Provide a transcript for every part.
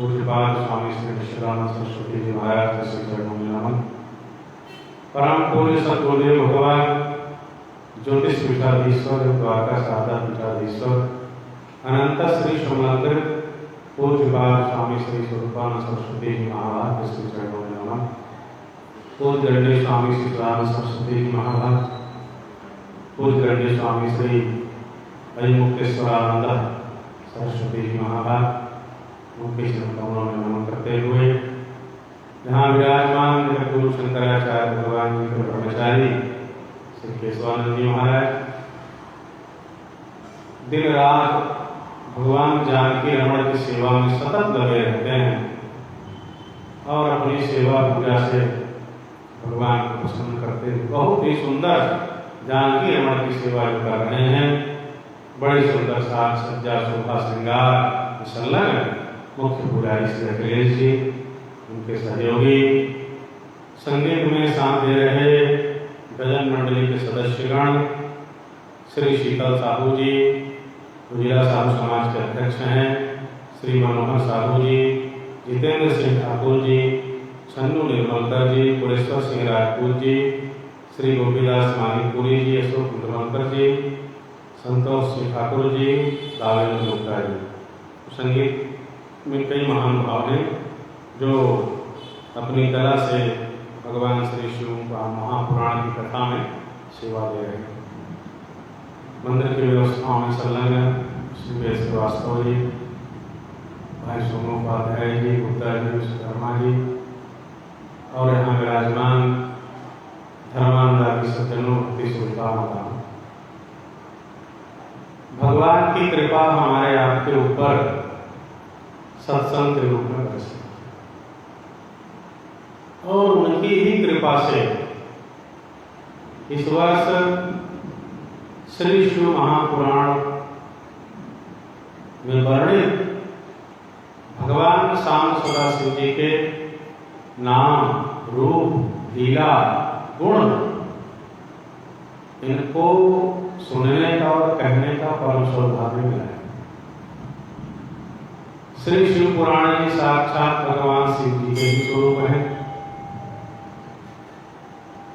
पूज्यपाद स्वामी श्री विश्रानंद सरस्वती जी महाराज के श्री चरणों में नमन। परम पूज्य सद्गुरुदेव भगवान ज्योतिष पीठाधीश्वर द्वारका शारदा पीठाधीश्वर अनंत श्री शुभलंकृत पूज्यपाद स्वामी श्री स्वरूपानंद सरस्वती जी महाराज के श्री चरणों में नमन। पूज्य गण्य स्वामी श्री सदानंद सरस्वती जी महाराज, पूज्य गण्य स्वामी श्री अयमुक्तेश्वरानंद सरस्वती जी महाराज, उनके चरणों में नमन करते हुए यहाँ विराजमान गुरु शंकराचार्य भगवान जी के ब्रह्मचारी श्री केशवानंद जी महाराज दिन रात भगवान जानकी रमण की सेवा में सतत लगे रहते हैं और अपनी सेवा पूजा से भगवान को प्रसन्न करते हैं। बहुत ही सुंदर जानकी रमण की सेवा जो कर रहे हैं, बड़ी सुंदर साज सज्जा शोभा श्रृंगार संलग्न मुख्य पुजारी श्री अखिलेश जी, उनके सहयोगी, संगीत में साथ दे रहे भजन मंडली के सदस्यगण श्री शीतल साहू जी, गुजिया साधु समाज के अध्यक्ष हैं श्री मनोहर साहू जी, जितेंद्र सिंह ठाकुर जी, छन्नू निर्मलकर जी, पुरेश्वर सिंह राजपूत जी, श्री गोपीदास मानिकपुरी जी, अशोक निर्मलकर जी, संतोष सिंह ठाकुर जी, दावेंद्र गुप्ता जी। संगीत में कई महानुभाव हैं जो अपनी कला से भगवान श्री शिव का महापुराण की कथा में सेवा दे रहे हैं। मंदिर की व्यवस्थाओं में संलग्न श्री वेद श्रीवास्तव जी, भाई सोमोपाध्याय जी, गुप्ता जी, विश्वकर्मा जी और यहाँ विराजमान धर्मानंद की सज्जनों भक्ति सुविधा माता। भगवान की कृपा हमारे आपके ऊपर सत्संग के रूप में बरसे और उनकी ही कृपा से इस वर्ष श्री शिव महापुराण में वर्णित भगवान शाम सदाशिव जी के नाम, रूप, लीला, गुण इनको सुनने का और कहने का परम सौभाग्य मिला है। श्री शिव पुराण जी साक्षात भगवान शिव जी के ही स्वरूप हैं।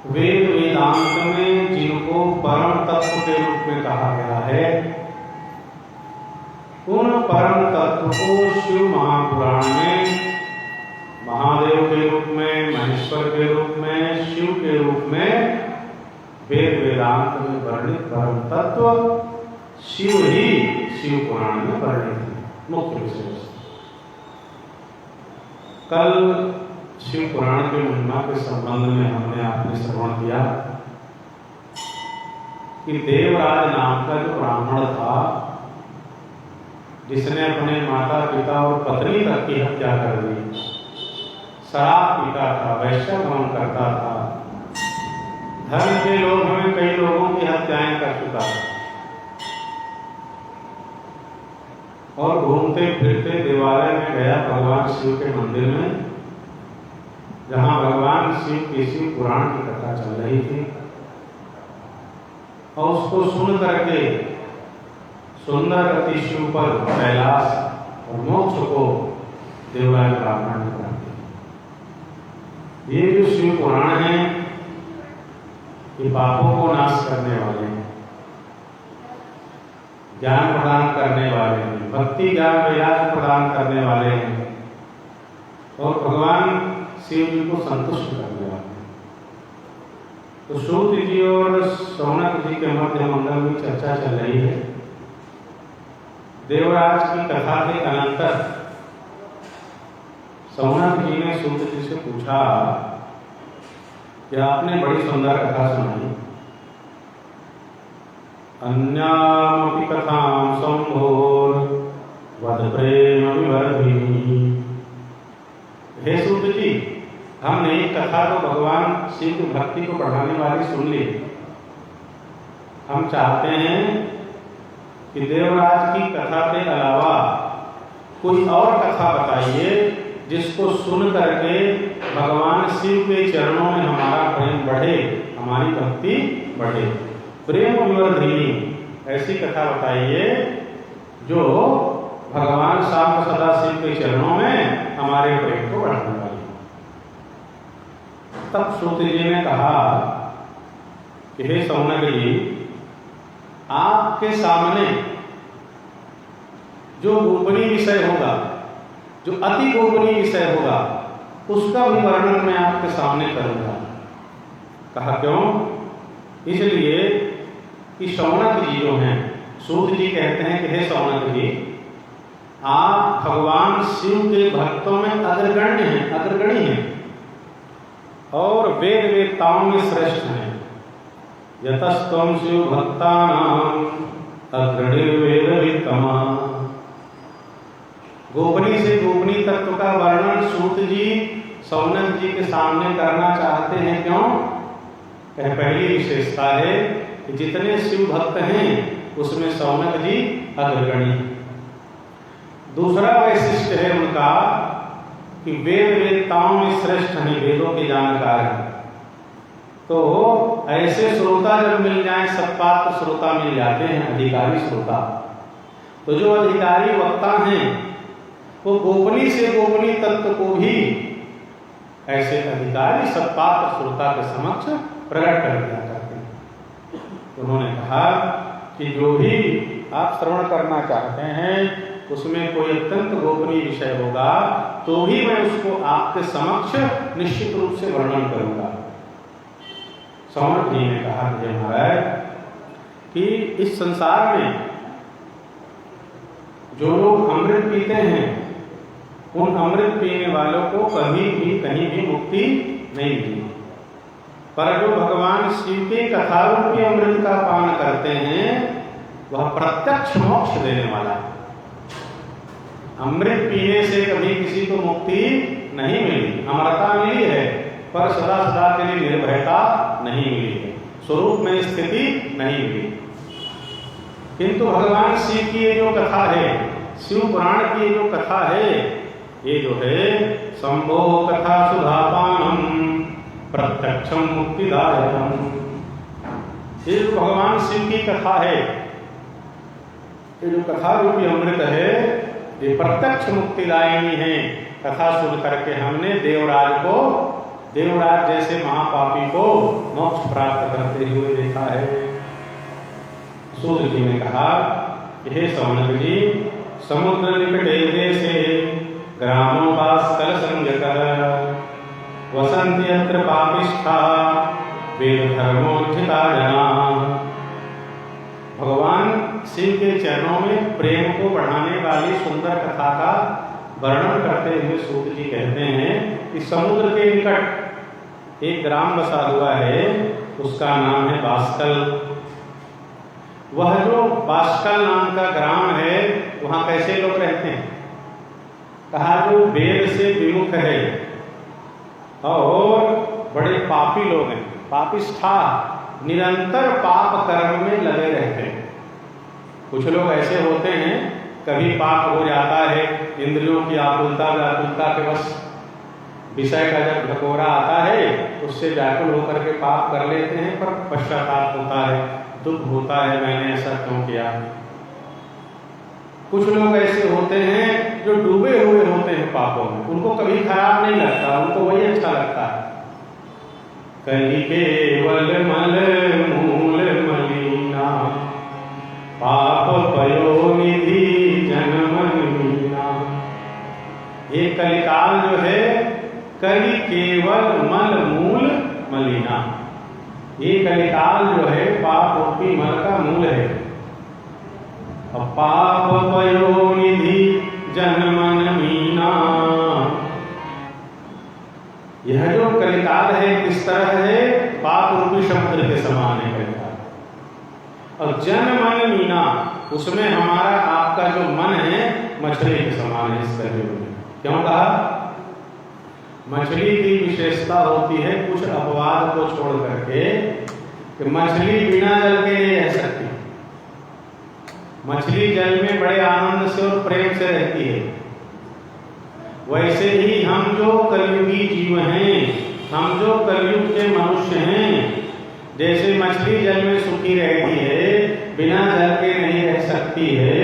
वेद वेदांत में जिनको परम तत्व के रूप में कहा गया है, उन परम तत्व को शिव महापुराण में महादेव के रूप में, महेश्वर के रूप में, शिव के रूप में वेद वेदांत में वर्णित परम तत्व शिव ही शिव पुराण में वर्णित है। मुख्य विशेष कल शिव पुराण के महिमा के संबंध में हमने आपने श्रवण किया कि देवराज नाम का जो ब्राह्मण था, जिसने अपने माता पिता और पत्नी तक की हत्या कर दी, शराब पीता था, वैश्यगमन करता था, धर्म के लोग हमें कई लोगों की हत्याएं कर चुका था और घूमते फिरते देवालय में गया भगवान शिव के मंदिर में, जहां भगवान शिव की शिव पुराण की कथा चल रही थी और उसको सुन करके सुंदर गति शिव पर कैलाश और मोक्ष को देवराज ब्राह्मण ने प्राप्त किया। ये जो शिव पुराण है, ये पापों को नाश करने वाले हैं, ज्ञान प्रदान करने वाले हैं, भक्ति ज्ञान वैराग्य प्रदान करने वाले हैं और भगवान शिव जी को संतुष्ट करने वाले हैं। तो सूत जी और सौनक जी के मध्य मंगल में चर्चा चल रही है। देवराज की कथा के अनंतर सौनक जी ने सूत जी से पूछा कि आपने बड़ी सुंदर कथा सुनाई, अन्यामपि कथां संभोर वद प्रेम विवर्धिनी। हे सूत जी, हमने एक कथा तो भगवान शिव की भक्ति को बढ़ाने वाली सुन ली। हम चाहते हैं कि देवराज की कथा के अलावा कोई और कथा बताइए जिसको सुन करके भगवान शिव के चरणों में हमारा प्रेम बढ़े, हमारी भक्ति बढ़े। प्रेम विवर्धिनी, ऐसी कथा बताइए जो भगवान शाम सदाशिव के चरणों में हमारे प्रेम को बढ़ाने वाली। तब सूत जी ने कहा कि हे शौनक जी, आपके सामने जो गोपनीय विषय होगा, जो अति गोपनीय विषय होगा, उसका भी वर्णन मैं आपके सामने करूंगा। कहा क्यों? इसलिए कि शौनक जी जो हैं, सूत जी कहते हैं कि हे शौनक जी, आप भगवान शिव के भक्तों में अग्रगणी हैं और वेद वेदताओं में श्रेष्ठ हैं। यतस्त्वं शिव भक्तानां अग्रणी वेद वित्तमा। गोपनीय से गोपनीय तत्व का वर्णन सूत जी शौनक जी के सामने करना चाहते हैं। क्यों? पहली विशेषता है कि जितने शिव भक्त हैं उसमें शौनक जी अग्रगणी। दूसरा वैशिष्ट है उनका कि वेद वेदताओं में श्रेष्ठ हैं, वेदों के जानकार हैं। तो ऐसे श्रोता जब मिल जाएं, सत्पात्र श्रोता मिल जाते हैं, अधिकारी श्रोता, तो जो अधिकारी वक्ता हैं वो गोपनीय से गोपनीय तत्व को भी ऐसे अधिकारी सत्पात्र श्रोता के समक्ष प्रकट कर दिया करते हैं। उन्होंने कहा कि जो भी आप श्रवण करना चाहते हैं उसमें कोई अत्यंत गोपनीय विषय होगा तो ही मैं उसको आपके समक्ष निश्चित रूप से वर्णन करूंगा। शौनक जी ने कहा कि महाराज, कि इस संसार में जो लोग अमृत पीते हैं उन अमृत पीने वालों को कभी भी कहीं भी मुक्ति नहीं मिली, पर जो भगवान शिव के कथा रूपी अमृत का पान करते हैं वह प्रत्यक्ष मोक्ष देने वाला है। अमृत पीने से कभी किसी को मुक्ति नहीं मिली, अमरता मिली है पर सदा सदा के लिए निर्भयता नहीं मिली है, स्वरूप में स्थिति नहीं मिली। किंतु भगवान शिव की ये जो कथा है, शिव पुराण की ये जो कथा है, ये जो है शंभो कथा सुधापानम प्रत्यक्षम मुक्तिदायकम। ये जो भगवान शिव की कथा है, ये जो कथा रूपी अमृत है, ये प्रत्यक्ष मुक्तिदायिनी है। कथा सुन करके हमने देवराज जैसे महापापी को मोक्ष प्राप्त करते हुए देखा है। सूत जी ने कहा, हे शौनक जी, समुद्र निकटे देशे ग्रामो बाष्कल संज्ञकः वसन्ति यत्र पापिष्ठा वेद धर्मोज्झिता जनाः। भगवान शिव के चरणों में प्रेम को बढ़ाने वाली सुंदर कथा का वर्णन करते हुए सूत जी कहते हैं कि समुद्र के निकट एक ग्राम बसा हुआ है, उसका नाम है बाष्कल। वह जो बाष्कल नाम का ग्राम है, वहां कैसे लोग रहते हैं? कहा जो वेद से विमुख है और बड़े पापी लोग हैं, पापिष्ठा, निरंतर पाप कर्म में लगे रहते हैं। कुछ लोग ऐसे होते हैं, कभी पाप हो जाता है, इंद्रियों की आकुलता व्याकुलता के वश विषय का जब ढकोरा आता है उससे व्याकुल होकर के पाप कर लेते हैं, पर पश्चाताप होता है, दुख होता है, मैंने ऐसा क्यों किया। कुछ लोग ऐसे होते हैं जो डूबे हुए होते हैं पापों में, उनको कभी खराब नहीं लगता, उनको वही अच्छा लगता है। कली केवल मल मूल मलिना पाप पयो निधि जनमन मीना। ये कलिकाल जो है, कली केवल मल मूल मलिना, ये कलिकाल जो है पाप रूपी मल का मूल है। पाप पयो निधि जनमन मीना। यह जो कलिकाल है किस तरह है? पाप रूपी समुद्र के समान है कलिकाल। और जन मन मीना, उसमें हमारा आपका जो मन है मछली के समान है इस कलयुग में। क्यों कहा? मछली की विशेषता होती है, कुछ अपवाद को छोड़ करके, कि मछली बिना जल के नहीं रह सकती। मछली जल में बड़े आनंद से और प्रेम से रहती है। वैसे ही हम जो कलयुगी जीव हैं, हम जो कलयुग के मनुष्य हैं, जैसे मछली जल में सुखी रहती है, बिना जल के नहीं रह सकती है,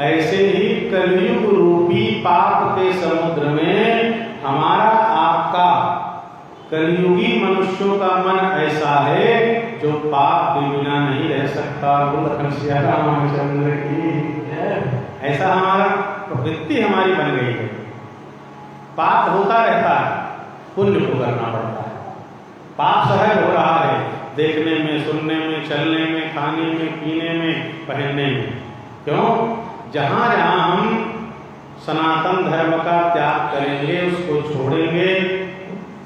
ऐसे ही कलयुग रूपी पाप के समुद्र में कलियुगी मनुष्यों का मन ऐसा है जो पाप के बिना नहीं रह सकता। बोल श्री रामचंद्र की। ऐसा हमारा प्रवृत्ति हमारी बन गई है। पाप होता रहता है, पुण्य को करना पड़ता है। पाप सहज हो रहा है, देखने में, सुनने में, चलने में, खाने में, पीने में, पहनने में। क्यों? जहाँ जहाँ हम सनातन धर्म का त्याग करेंगे, उसको छोड़ेंगे,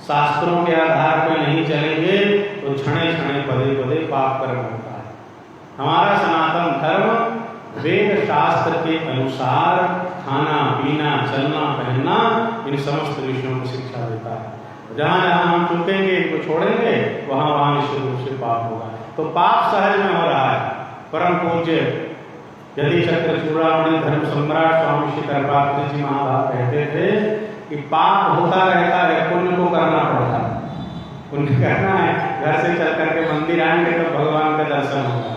शास्त्रों के आधार पर नहीं चलेंगे, तो क्षणे क्षणे पदे पदे पाप कर्म होता है। हमारा सनातन धर्म वेद शास्त्र के अनुसार खाना पीना, चलना पहनना, इन समस्त विषयों को शिक्षा देता है। जहाँ जहाँ हम चुकेंगे, इनको छोड़ेंगे, वहाँ वहाँ निश्चित रूप से पाप होगा। तो पाप सहज में हो रहा है। परम पूज्य यदि चक्र चूड़ामणि धर्म सम्राट स्वामी श्री कृपाचार्य जी महाभाग कहते थे कि पाप होता रहता है, पुण्य को करना पड़ता है। पुण्य करना है, घर से चल करके मंदिर आएंगे तो भगवान का दर्शन होगा।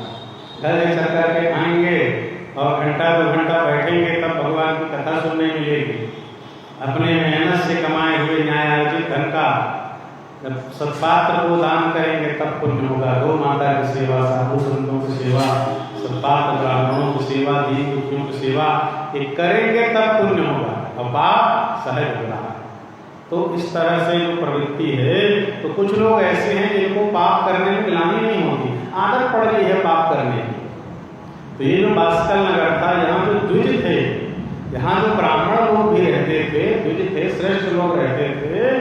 घर से चल करके आएंगे और घंटा 2 घंटा बैठेंगे, तब भगवान की कथा सुनने मिलेगी। अपने मेहनत से कमाए हुए न्यायार्जित धन का जब सत्पात्र को दान करेंगे तब पुण्य होगा। गौ माता की सेवा, साधु संतों की सेवा, सत्पात्र ब्राह्मणों की सेवा, दीन दुखियों की सेवा, ये करेंगे तब पुण्य होगा। और पाप सहज हो रहा है। तो इस तरह से जो प्रवृत्ति है, तो कुछ लोग ऐसे हैं जिनको पाप करने में ग्लानि नहीं होती, आदत पड़ गई है पाप करने की। तो ये जो बास्कल नगर था, यहाँ जो द्विज थे, यहाँ जो ब्राह्मण लोग भी रहते थे, द्विज थे, श्रेष्ठ लोग रहते थे,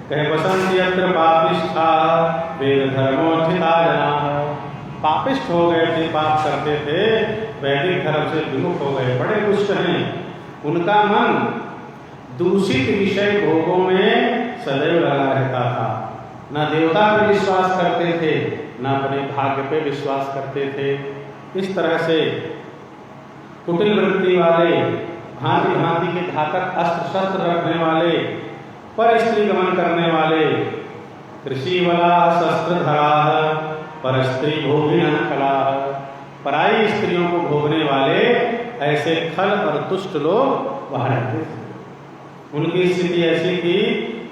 कहे बसंत यत्र पापिष्ठा वेद धर्मोचिता जना। पापिष्ठ हो गए थे, पाप करते थे, वैदिक धर्म से विमुख हो गए, बड़े दुष्ट हैं। उनका मन दूषित विषय भोगों में सदैव लगा रहता था। न देवता पे विश्वास करते थे, न अपने भाग्य पे विश्वास करते थे। इस तरह से कुटिल वृत्ति वाले, भांति भांति के घातक अस्त्र शस्त्र रखने वाले, पर स्त्री गमन करने वाले, कृषि वाला शस्त्र धरा पर स्त्री भोगिन कला, पराई स्त्रियों को भोगने वाले ऐसे खल और दुष्ट लोग वहां रहते थे। उनकी स्थिति ऐसी थी,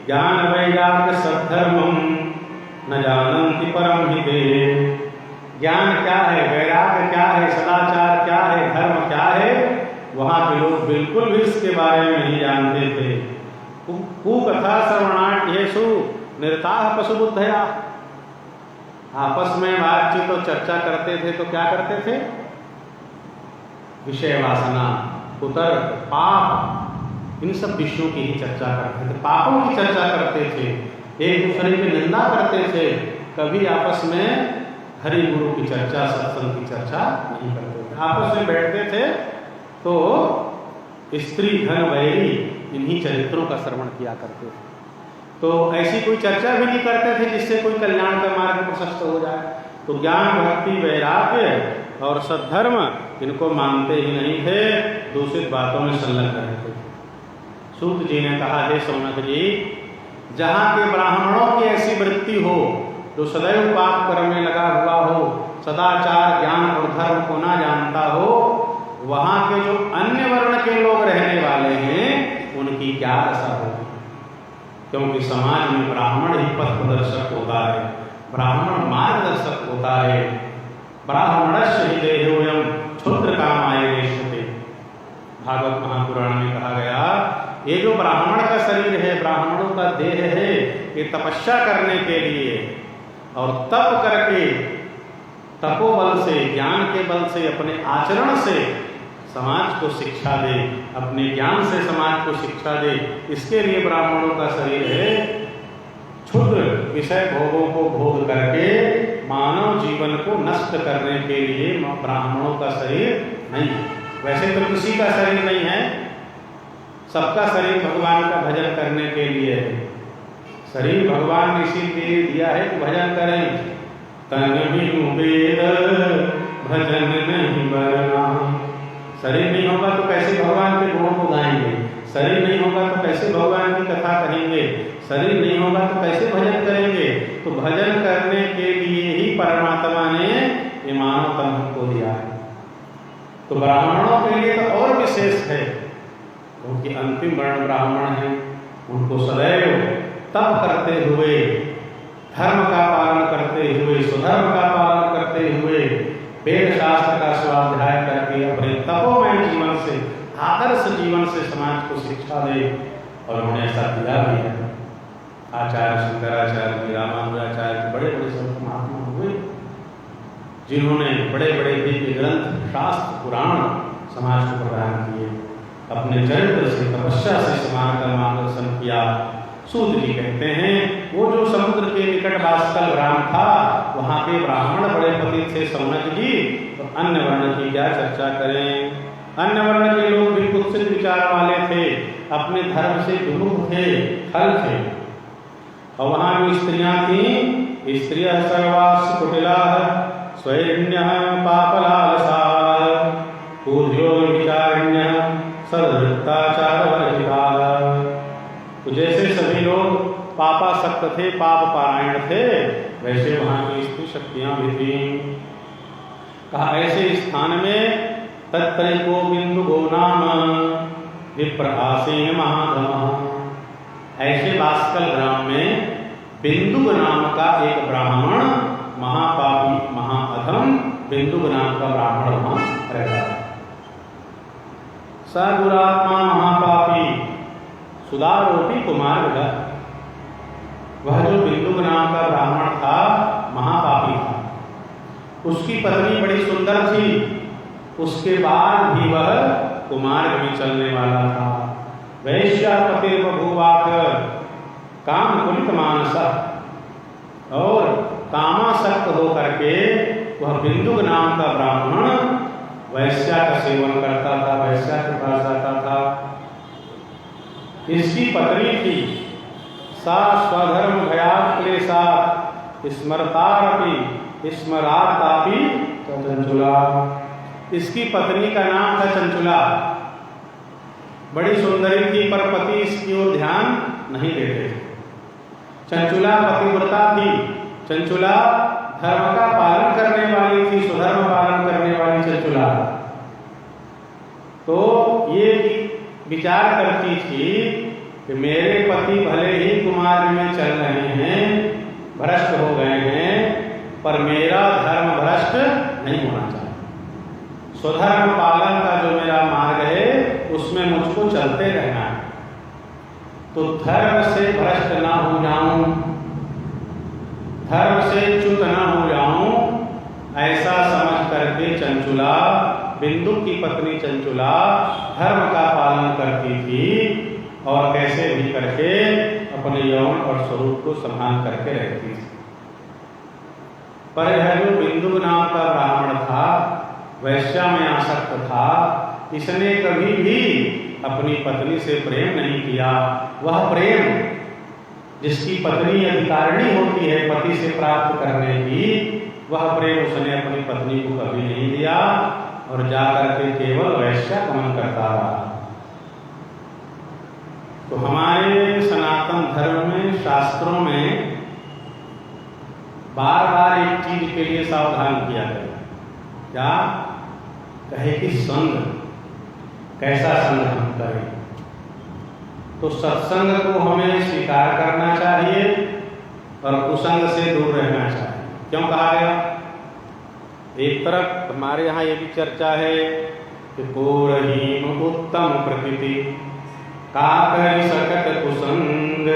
ज्ञान वैराग्य सद्धर्मम न जानन्ति परम हिते। ज्ञान क्या है, वैराग्य क्या है, सदाचार क्या है, धर्म क्या है, वहां के लोग बिल्कुल भी इसके बारे में नहीं जानते थे। कुकथा श्रवणाढ्येषु निरताः पशुबुद्धया। आपस में बातचीत और चर्चा करते थे तो क्या करते थे? विषय वासना, कुतर्क, पाप, इन सब विषयों की ही चर्चा करते थे, पापों की चर्चा करते थे, एक दूसरे की निंदा करते थे। कभी आपस में हरि गुरु की चर्चा, सत्संग की चर्चा नहीं करते थे। आपस में बैठते थे तो स्त्री धन वैरी इन्हीं चरित्रों का श्रवण किया करते थे। तो ऐसी कोई चर्चा भी नहीं करते थे जिससे कोई कल्याण का मार्ग प्रशस्त हो जाए। तो ज्ञान, भक्ति, वैराग्य और सद्धर्म इनको मानते ही नहीं थे, दूषित बातों में संलग्न रहते थे। सूत जी ने कहा, हे सौनक जी, जहाँ के ब्राह्मणों की ऐसी वृत्ति हो, जो सदैव पाप कर्म में लगा हुआ हो, सदाचार, ज्ञान और धर्म को ना जानता हो, वहाँ के जो अन्य वर्ण के लोग रहने वाले हैं, उनकी क्या दशा होगी? क्योंकि समाज में ब्राह्मण ही पथ प्रदर्शक होता है, ब्राह्मण मार्गदर्शक होता है। ब्राह्मणस्य हि देहोऽयं क्षुद्रकामाय नेष्यते। भागवत महापुराण में कहा गया, ये जो ब्राह्मण का शरीर है, ब्राह्मणों का देह है, ये तपस्या करने के लिए और तप करके, तपोबल से, ज्ञान के बल से, अपने आचरण से समाज को शिक्षा दे, अपने ज्ञान से समाज को शिक्षा दे, इसके लिए ब्राह्मणों का शरीर है। क्षुद्र विषय भोगों को भोग करके मानव जीवन को नष्ट करने के लिए ब्राह्मणों का शरीर नहीं है। वैसे तो किसी का शरीर नहीं है, सबका शरीर भगवान का भजन करने के लिए है। शरीर भगवान ने इसीलिए दिया है कि भजन करें। तन बिनु वेद भजन नहीं बरना। शरीर नहीं होगा तो कैसे भगवान के गुणों को गाएंगे? शरीर नहीं होगा तो कैसे भगवान की कथा कहेंगे? शरीर नहीं होगा तो कैसे भजन करेंगे? तो भजन करने के लिए ही परमात्मा ने ये मानव तन हमको दिया है। तो ब्राह्मणों के लिए तो और विशेष है, क्योंकि अंतिम वर्ण ब्राह्मण है, उनको सदैव तप करते हुए धर्म का पालन करते हुए, स्वधर्म का पालन करते हुए, वेद शास्त्र का स्वाध्याय करके अपने तपोमय जीवन से, आदर्श जीवन से समाज को शिक्षा दे। और उन्होंने ऐसा किया भी है। आचार्य शंकराचार्य जी, रामानुजाचार्य जी, बड़े बड़े संत महात्मा हुए जिन्होंने बड़े बड़े दिव्य ग्रंथ, शास्त्र, पुराण समाज को प्रदान किए। अपने चरित्र से, तपस्या से समाज का मार्गदर्शन किया। सूत जी कहते हैं, वो जो समुद्र के निकट वात्सल ग्राम था, वहाँ के ब्राह्मण बड़े पतित थे शौनक जी, तो अन्य वर्ण की क्या चर्चा करें। अन्य वर्ण के लोग भी कुत्सित विचार वाले थे, अपने धर्म से विमुख थे, खल थे। और वहाँ भी स्त्रियाँ थीं, स्त्रियः सर्वाः कुटिलाः स्वैर्ण्यः पापलालसाः पूर्योर्विचारिण्यः सद्वृत्ताचारवर्जिताः। तो जैसे सभी लोग पापासक्त थे, पाप पारायण थे, वैसे वहाँ की स्त्री शक्तियाँ भी थीं। कहा ऐसे स्थान में तत्परिको बिंदु गो नाम विप्र आसीन महाधम। ऐसे वात्सल ग्राम में बिंदु नाम का एक ब्राह्मण, महापापी महाअधम बिंदु नाम का ब्राह्मण वहाँ रहता है। स दुरात्मा महापापी सुदारोपी कुमार विदा। वह जो बिंदु नाम का ब्राह्मण था, महापापी था। उसकी पत्नी बड़ी सुंदर थी, उसके बाद भी वह कुमार्ग में चलने वाला था। वैश्यापते बभूवाक काम कुलित मानसा। और कामासक्त होकर के वह बिंदु नाम का ब्राह्मण वैश्या का सेवन करता था, वैश्या के पास जाता था। इसकी पत्नी थी सा स्वधर्म भयात् क्लेशात् स्मरतारपि स्मरातापि चंचुला। इसकी पत्नी का नाम था चंचुला। बड़ी सुंदरी थी, पर पति इसकी ओर ध्यान नहीं देते थे। चंचुला पतिव्रता थी। चंचुला धर्म का पालन करने वाली थी, स्वधर्म पालन करने वाली चंचुला। तो ये विचार करती थी कि मेरे पति भले ही कुमार्ग में चल रहे हैं, भ्रष्ट हो गए हैं, पर मेरा धर्म भ्रष्ट नहीं होना चाहिए। स्वधर्म पालन का जो मेरा मार्ग है, उसमें मुझको चलते रहना है। तो धर्म से भ्रष्ट ना हो जाऊं, धर्म से च्युत ना हो जाऊं, ऐसा समझ करके चंचुला, बिंदु की पत्नी चंचुला धर्म का पालन करती थी और कैसे भी करके अपने यौन और स्वरूप को संभाल करके रहती थी। पर यह जो बिंदु नाम का ब्राह्मण था, वैश्या में आसक्त था, इसने कभी भी अपनी पत्नी से प्रेम नहीं किया। वह प्रेम जिसकी पत्नी अधिकारिणी होती है पति से प्राप्त करने की, वह प्रेम उसने अपनी पत्नी को कभी नहीं दिया और जाकर के केवल वैश्या गमन करता रहा। तो हमारे सनातन धर्म में, शास्त्रों में बार बार एक चीज के लिए सावधान किया गया। क्या कहे कि संग, कैसा संग हम करें। तो सत्संग को हमें स्वीकार करना चाहिए और कुसंग से दूर रहना चाहिए। क्यों कहा गया? एक तरफ हमारे यहाँ ये भी चर्चा है कि पूरहीम उत्तम प्रकृति काकर सकत कुसंग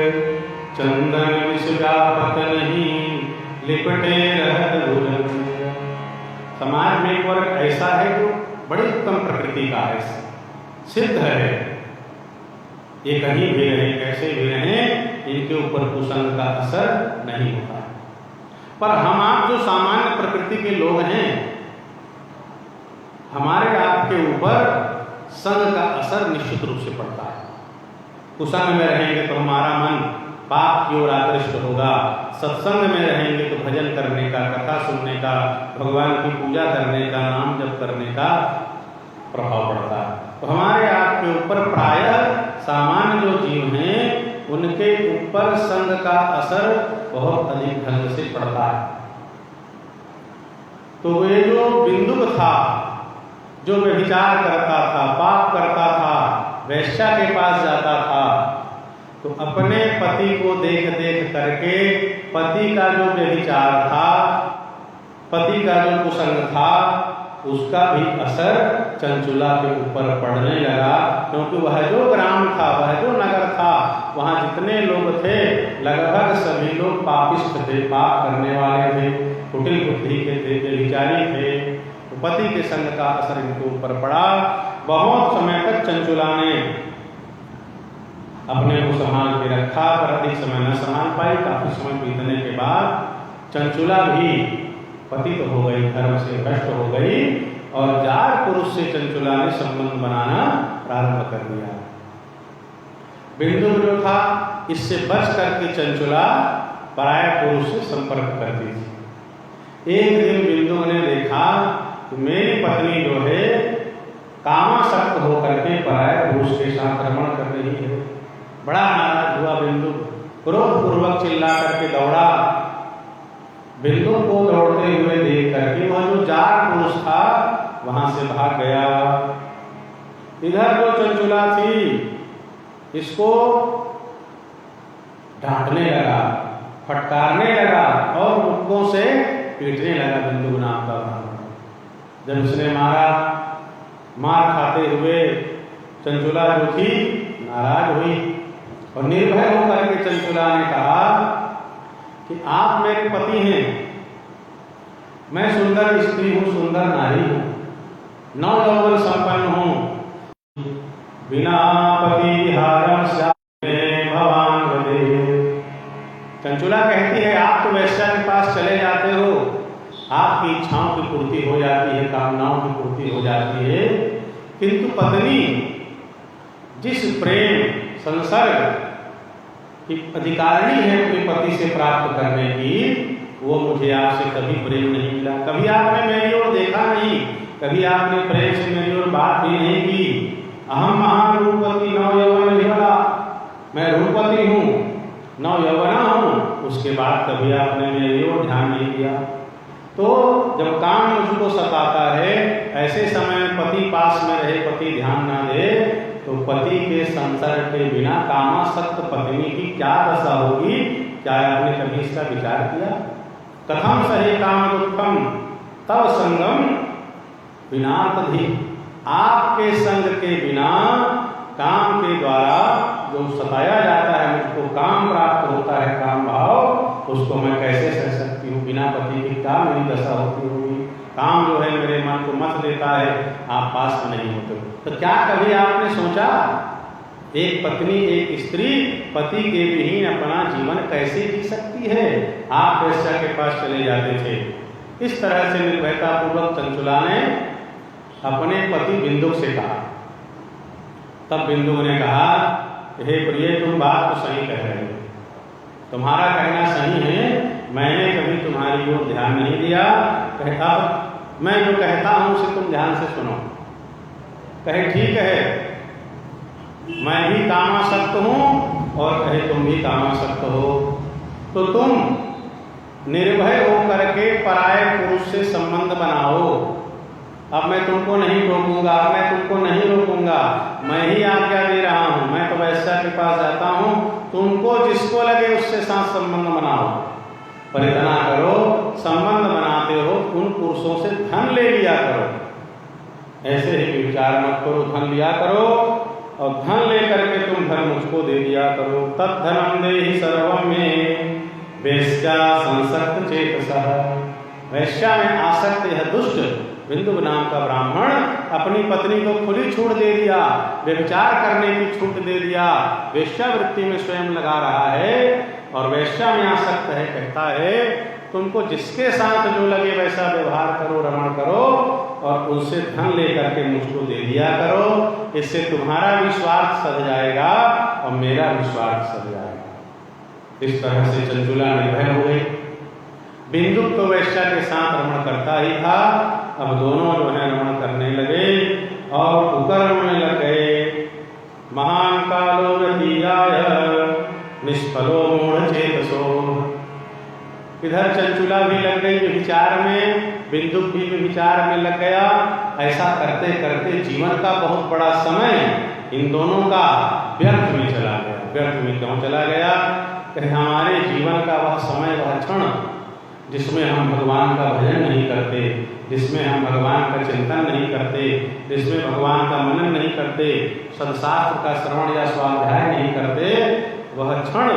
चंदन विश्वापत नहीं लिपटे रहत भुजंग। समाज में एक वर्ग ऐसा है जो बड़ी उत्तम प्रकृति का है, सिद्ध है, ये कहीं भी रहे, कैसे भी रहे, इनके ऊपर कुसंग का असर नहीं होता। पर हम आप जो सामान्य प्रकृति के लोग हैं, हमारे आपके ऊपर संग का असर निश्चित रूप से पड़ता है। कुसंग में रहेंगे तो हमारा मन पाप की ओर आकृष्ट होगा, सत्संग में रहेंगे तो भजन करने का, कथा सुनने का, भगवान की पूजा करने का, नाम जप करने का प्रभाव पड़ता है। तो हमारे आपके ऊपर प्रायः सामान्य जो जीव हैं, उनके ऊपर संग का असर बहुत अधिक ढंग से पड़ता है। तो वे जो बिंदु था, जो व्यभिचार करता था, पाप करता था, वैश्या के पास जाता था, तो अपने पति को देख देख करके पति का जो व्यभिचार था, पति का जो कुसंग था, उसका भी असर चंचुला के ऊपर पड़ने लगा। क्योंकि वह जो ग्राम था, वह जो नगर था, वहाँ जितने लोग थे लगभग सभी लोग पापिष्ट थे, पाप करने वाले थे, कुटिल बुद्धि के थे, व्यभिचारी थे। तो पति के संग का असर इनके ऊपर पड़ा। बहुत समय तक चंचुला ने अपने को संभाल के रखा, पर अधिक समय न संभाल पाई। काफी समय बीतने के बाद चंचुला भी पतित हो गई, धर्म से भ्रष्ट हो गई और जार पुरुष से चंचुला ने संबंध बनाना प्रारंभ कर दिया। बिंदु जो था, इससे बच करके चंचुला पराय पुरुष से संपर्क करती थी। एक दिन बिंदु ने देखा कि मेरी पत्नी जो है कामासक्त होकर के पराय पुरुष के साथ रमण कर रही है। बड़ा नाराज हुआ बिंदु, क्रोध पूर्वक चिल्ला करके दौड़ा। बिंदु को दौड़ते हुए देख करके वह जो जार पुरुष था वहां से भाग गया। इधर जो चंचुला थी इसको डांटने लगा, फटकारने लगा और मुक्कों से पीटने लगा बिंदु नाम का ब्राह्मण। जब उसने मारा, मार खाते हुए चंचुला जो थी नाराज हुई और निर्भय होकर के चंचुला ने कहा कि आप मेरे पति हैं, मैं सुंदर स्त्री हूँ, सुंदर नारी हूँ, नौ यौवन संपन्न हूँ, बिना पति विहारम श्यामे भवान वदे। चंचुला कहती है आप तो वैश्या के पास चले जाते हो, आपकी इच्छाओं की पूर्ति हो जाती है, कामनाओं की पूर्ति हो जाती है, किंतु पत्नी जिस प्रेम संसर्ग की अधिकारिणी है अपने पति से प्राप्त करने की, वो मुझे आपसे कभी प्रेम नहीं मिला। कभी आपने मेरी ओर देखा नहीं, कभी आपने प्रेम से मेरी ओर बात भी नहीं की। अहम महारूपवती नव यौवन विहला, मैं रूपवती हूँ, नव यौवना हूँ, उसके बाद कभी आपने मेरी ओर ध्यान नहीं दिया। तो जब काम मुझको सताता है, ऐसे समय में पति पास में रहे, पति ध्यान ना दे, तो पति के संसर्ग के बिना कामासक्त पत्नी की क्या दशा होगी? क्या आपने कभी इसका विचार किया? कथम सही काम दुखम तब संगम विनातधि। आपके संग के बिना काम के द्वारा जो सताया जाता है, मुझको काम प्राप्त होता है, काम भाव, उसको मैं कैसे सह सकती हूँ? बिना पति की क्या मेरी दशा होती होगी? काम जो है मेरे मन को मत देता है, आप पास में नहीं होते। तो क्या कभी आपने सोचा एक पत्नी, एक स्त्री पति के विहीन अपना जीवन कैसे जी सकती है? आप वैश्या के पास चले जाते थे। इस तरह से निर्भयता पूर्वक चंचुला ने अपने पति बिंदु से कहा। तब बिंदु ने कहा, हे प्रिय, तुम बात तो सही कह रहे हो, तुम्हारा कहना सही है, मैंने कभी तुम्हारी ओर ध्यान नहीं दिया। अब मैं जो कहता हूं उसे तुम ध्यान से सुनो। कहे ठीक है, मैं भी कामासक्त हूं और कहे तुम भी कामासक्त हो, तो तुम निर्भय होकर के पराये पुरुष से संबंध बनाओ। अब मैं तुमको नहीं रोकूंगा, मैं तुमको नहीं रोकूंगा, मैं ही आज्ञा दे रहा हूं। मैं तो वैश्या के पास जाता हूं, तुमको जिसको लगे उससे साथ संबंध बनाओ, पर इतना करो, संबंध बनाते हो उन पुरुषों से धन ले लिया करो। ऐसे ही विचार मत करो, धन लिया करो और धन लेकर के तुम धन मुझको दे दिया करो। तद्धनम देहि सर्वम में वेश्या संसक्त चेतसः। वैश्या में आसक्त यह दुष्ट बिंदु नाम का ब्राह्मण अपनी पत्नी को खुली छूट दे दिया, व्यभिचार करने की छूट दे दिया, वेश्यावृत्ति में स्वयं लगा रहा है और वेश्या में आसक्त है। कहता है तुमको जिसके साथ जो लगे वैसा व्यवहार करो, रमण करो और उनसे धन लेकर के मुझको दे दिया करो। इससे तुम्हारा भी स्वार्थ सध जाएगा और मेरा भी स्वार्थ सध जाएगा। इस तरह से चंचुला निर्भय हो गई। बिंदु तो वैश्या के साथ रमण करता ही था, अब दोनों जो है रमण करने लगे और कुकर्म में लग गए। महान कालो व्यतीयाय निष्फलो मूढ़ चेतसो। इधर चंचुला भी लग गई विचार में, बिंदु भी विचार में लग गया। ऐसा करते करते जीवन का बहुत बड़ा समय इन दोनों का व्यर्थ में चला गया। व्यर्थ में क्यों चला गया? कि हमारे जीवन का वह समय, वह क्षण जिसमें हम भगवान का भजन नहीं करते, जिसमें हम भगवान का चिंतन नहीं करते, जिसमें भगवान का मनन नहीं करते, सदशास्त्र का श्रवण या स्वाध्याय नहीं करते, वह क्षण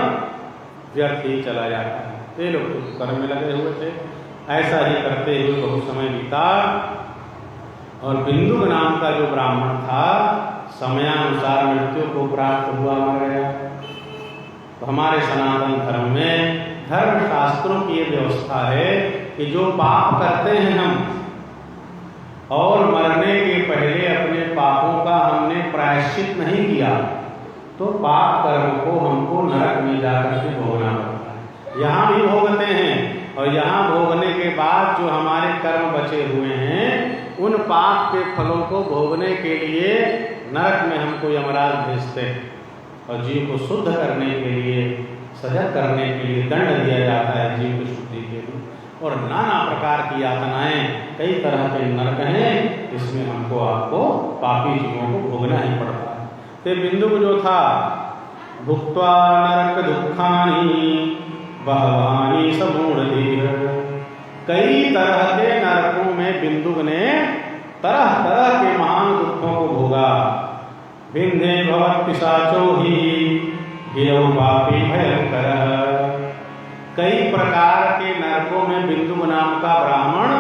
व्यर्थ ही चला जाता है। ये लोग तो कर्म में लगे हुए थे, ऐसा ही करते हुए बहुत समय बीता। और बिंदु नाम का जो ब्राह्मण था समयानुसार मृत्यु को प्राप्त हुआ, मर गया। तो हमारे सनातन धर्म में धर्म शास्त्रों की ये व्यवस्था है कि जो पाप करते हैं हम और मरने के पहले अपने पापों का हमने प्रायश्चित नहीं किया, तो पाप कर्म को हमको नरक में जाकर के भोगना पड़ता है। यहाँ भी भोगते हैं, और यहाँ भोगने के बाद जो हमारे कर्म बचे हुए हैं उन पाप के फलों को भोगने के लिए नरक में हमको यमराज भेजते हैं, और जीव को शुद्ध करने के लिए, सजा करने के लिए दंड दिया जाता है जीव की शुद्धि के लिए। और नाना प्रकार की यातनाएं, कई तरह के नरक हैं, इसमें हमको आपको पापी जीवों को भोगना ही पड़ता है। तो बिंदु जो था, भुक्त्वा नरक दुखानी बहवानी समूढ़, कई तरह के नरकों में बिंदु ने तरह तरह के महान दुखों को भोगा। विंध्य भवत् पिशाचो ही गिरौ पापी भयंकर, कई प्रकार के नरकों में बिंदु नाम का ब्राह्मण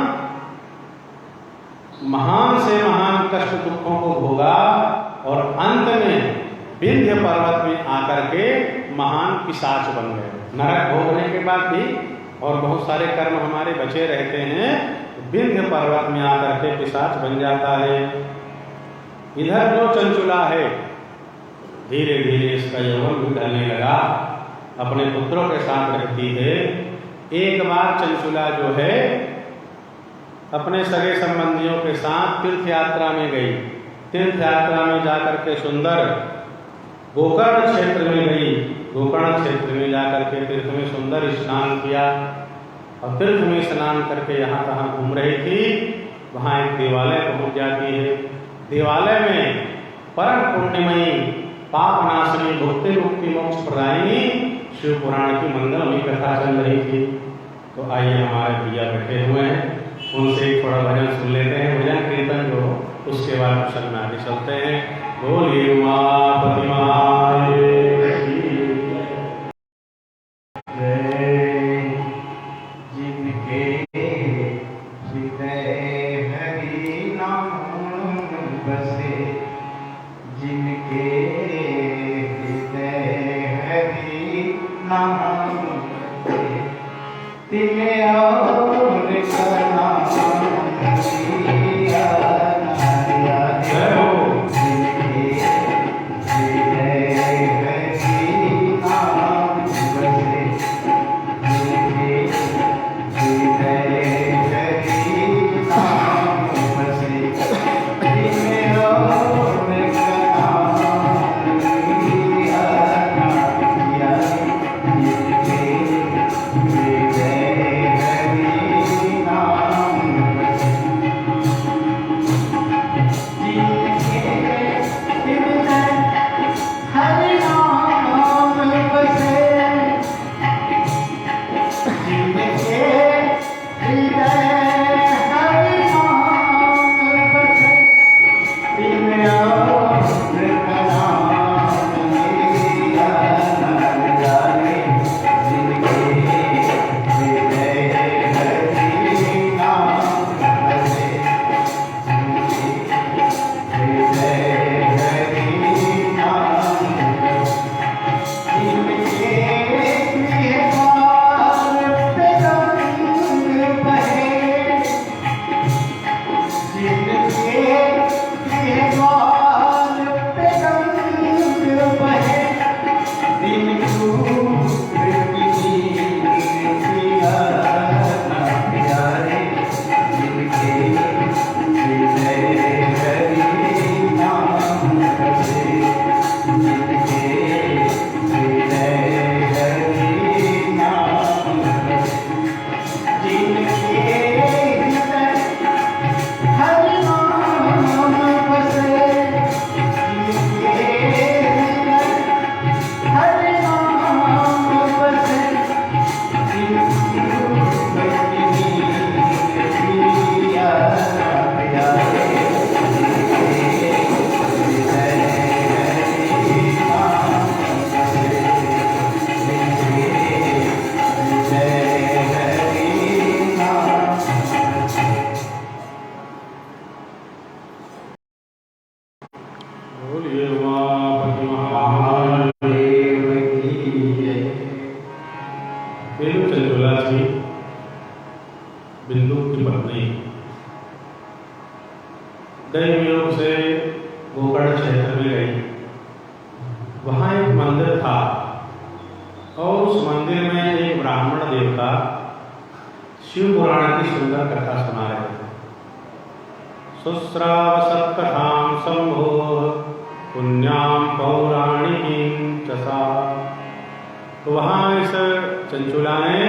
महान से महान कष्ट दुखों को भोगा, और अंत में विंध्य पर्वत में आकर के महान पिशाच बन गए। नरक भोगने के बाद भी और बहुत सारे कर्म हमारे बचे रहते हैं, विंध्य पर्वत में आकर के पिशाच बन जाता है। इधर जो चंचुला है धीरे धीरे इसका यौवन भी ढलने लगा, अपने पुत्रों के साथ रहती है। एक बार चंचुला जो है अपने सगे संबंधियों के साथ तीर्थ यात्रा में गई। तीर्थ यात्रा में जाकर के सुंदर गोकर्ण क्षेत्र में गई। गोकर्ण क्षेत्र में जाकर के तीर्थ में सुंदर स्नान किया, और तीर्थ में स्नान करके यहाँ तहाँ घूम रही थी। वहाँ एक देवालय पहुँच जाती है। देवालय में परम पुण्यमयी पाप नाशनी भुक्ति मुक्ति मोक्ष प्रदायिनी शिव पुराण की मंगलमयी कथा चल रही थी। तो आइए हमारे भैया बैठे हुए हैं, उनसे थोड़ा भजन सुन लेते हैं, भजन कीर्तन जो, उसके बाद कुशल में आगे चलते हैं। बोलिए उमापति महादेव की जय। जिनके हृदय हरि नाम बसे, जिनके हृदय हरि नाम बसे, तिन्हें और करना हरि ये जो चंचुला थी बिंदु की पत्नी, दैवयोग से गोकर्ण क्षेत्र में गई। वहाँ एक मंदिर था और उस मंदिर में एक ब्राह्मण देवता शिव पुराण की सुंदर कथा सुना रहे थे। शुश्राव सत्कथां शंभो पुण्यां पौराणिकीं च सा। तो वहाँ इस चंचुला ने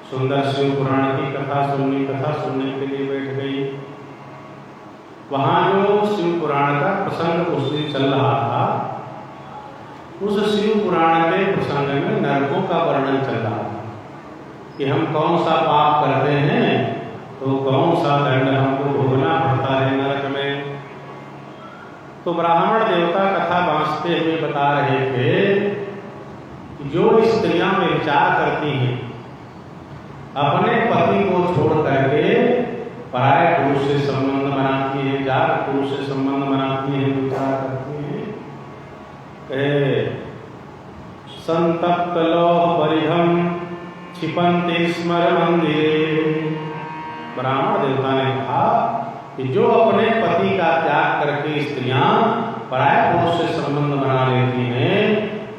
सुंदर शिव पुराण की कथा सुनने के लिए बैठ गई। वहाँ जो शिव पुराण का प्रसंग उस दिन चल रहा था, उस शिव पुराण के प्रसंग में नरकों का वर्णन चल रहा था कि हम कौन सा पाप करते हैं तो कौन सा दंड हमको भोगना पड़ता है नरक में। तो ब्राह्मण देवता कथा बांसते हुए बता रहे थे कि जो स्त्रियां व्यभिचार करती हैं, अपने पति को छोड़ करके पराये पुरुष से संबंध बनाती है, जार पुरुष से संबंध बनाती है, विचार करती है, संतप्त लोह परिघम क्षिपन्ति स्मर मंदिरे। ब्राह्मण देवता ने कहा कि जो अपने पति का त्याग करके स्त्रियां पराये पुरुष से संबंध बना लेती हैं,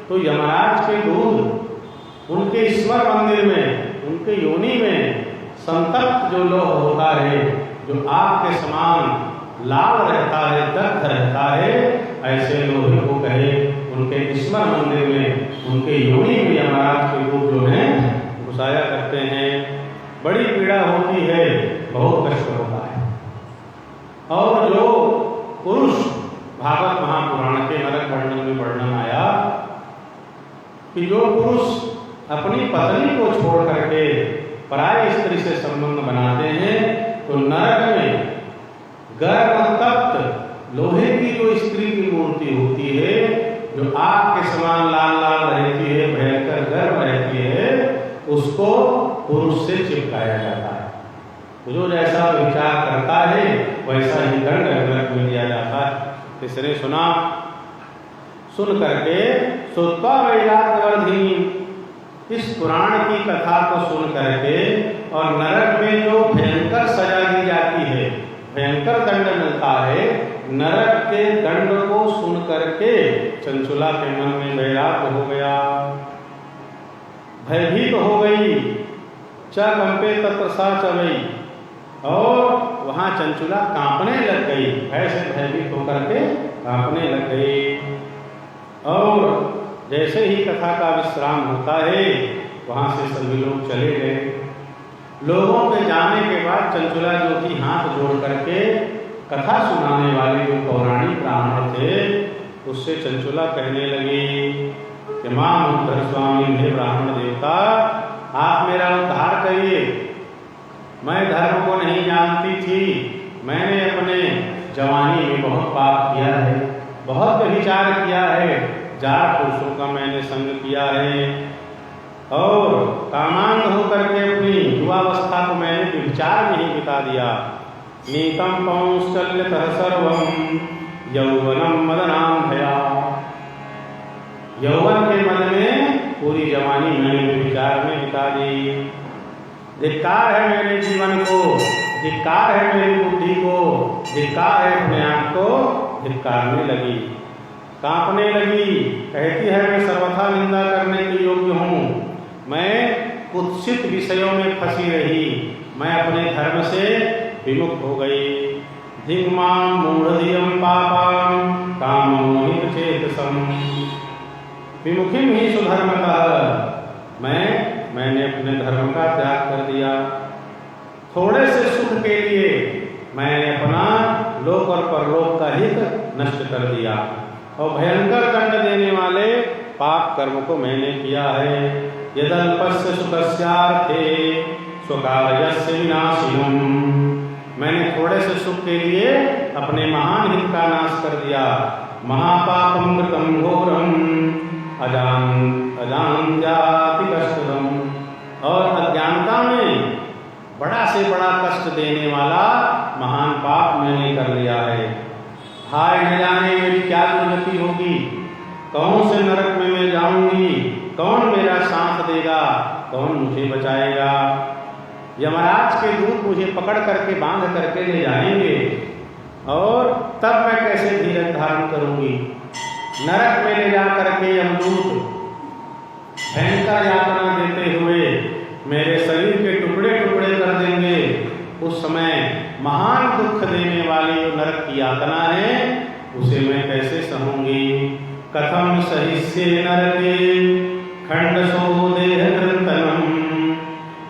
तो यमराज के दूत उनके स्मर मंदिर में, उनके योनि में संतप्त जो लोह होता है, जो आग के समान लाल रहता है, दग्ध रहता है, ऐसे लोहे को कहे उनके स्मर मंदिर में, उनके योनि में यमराज के दूत जो हैं घुसाया करते हैं। बड़ी पीड़ा होती है, बहुत कष्ट होता है। और जो पुरुष भागवत महापुराण के नरक वर्णन में वर्णन आया कि जो पुरुष अपनी पत्नी को छोड़ करके पराई स्त्री से संबंध बनाते हैं, तो नरक में गर्म तप्त लोहे की जो स्त्री की मूर्ति होती है, जो आग के समान लाल लाल रहती है, भयंकर गर्म रहती है, उसको पुरुष से चिपकाया जाता है। तो जो जैसा विचार करता है वैसा ही दंड नरक में दिया जाता है। इसने सुना, सुन करके श्रुत्वा वैराग्यवर्धिनी, इस पुराण की कथा को सुन करके और नरक में जो भयंकर सजा दी जाती है, भयंकर दंड मिलता है, नरक के दंड को सुन करके चंचुला के मन में वैराग्य हो गया, भयभीत हो गई। च कंपे तत्र सा चवई, और वहां चंचुला कांपने लग गई, भय से भयभीत होकर के कांपने लग गई। और जैसे ही कथा का विश्राम होता है, वहां से सभी लोग चले गए। लोगों के जाने के बाद चंचुला जो कि हाथ जोड़ करके कथा सुनाने वाले जो पौराणिक ब्राह्मण थे, उससे चंचुला कहने लगी कि मां उद्धर स्वामी, हे ब्राह्मण देवता, आप मेरा उद्धार करिए। मैं धर्म को नहीं जानती थी, मैंने अपने जवानी में बहुत पाप किया है, बहुत विचार किया है, जार पुरुषों का मैंने संग किया है, और कामांध होकर के अपनी युवावस्था को मैंने विचार में ही बिता दिया। नीतम पौंश्चल्यतः सर्वं यौवनम मदनांधया, यौवन के मद में पूरी जवानी मैंने विचार में बिता दी। धिक्कार है मेरे जीवन को, धिक्कार है मेरी बुद्धि को, धिक्कार है अपने आप को धिक्कारने लगी, कांपने लगी। कहती है मैं सर्वथा निंदा करने के योग्य हूँ, मैं कुत्सित विषयों में फंसी रही, मैं अपने धर्म से विमुख हो गई। धिग्मां मूढ़धियं पापां कामोहित चेतसं, विमुखीं हि सुधर्मतः, मैंने अपने धर्म का त्याग कर दिया। थोड़े से सुख के लिए मैंने अपना लोक और परलोक का हित नष्ट कर दिया, और भयंकर दंड देने वाले पाप कर्म को मैंने किया है। यदल्पस्य सुखस्यार्थे स्वकार्यस्य विनाशिनम्, मैंने थोड़े से सुख के लिए अपने महान हित का नाश कर दिया। महापापम कृतं घोरम अजान्त्याति कष्टदम, और अज्ञानता में बड़ा से बड़ा कष्ट देने वाला महान पाप मैंने कर लिया है। हाय न जाने मेरी क्या दुर्गति होगी, कौन से नरक में मैं जाऊंगी, कौन मेरा साथ देगा, होगा, कौन मुझे बचाएगा। यमराज के दूत मुझे पकड़ करके बांध करके ले जाएंगे और तब मैं कैसे धीरज धारण करूंगी। नरक में ले जा करके यमदूत भयंकर यातना देते हुए मेरे शरीर के टुकड़े टुकड़े कर देंगे। उस समय महान दुख देने वाली जो नरक की यातना है उसे मैं कैसे सहूंगी। कथम सहिष्ये नरके खंडसो देह कृतनम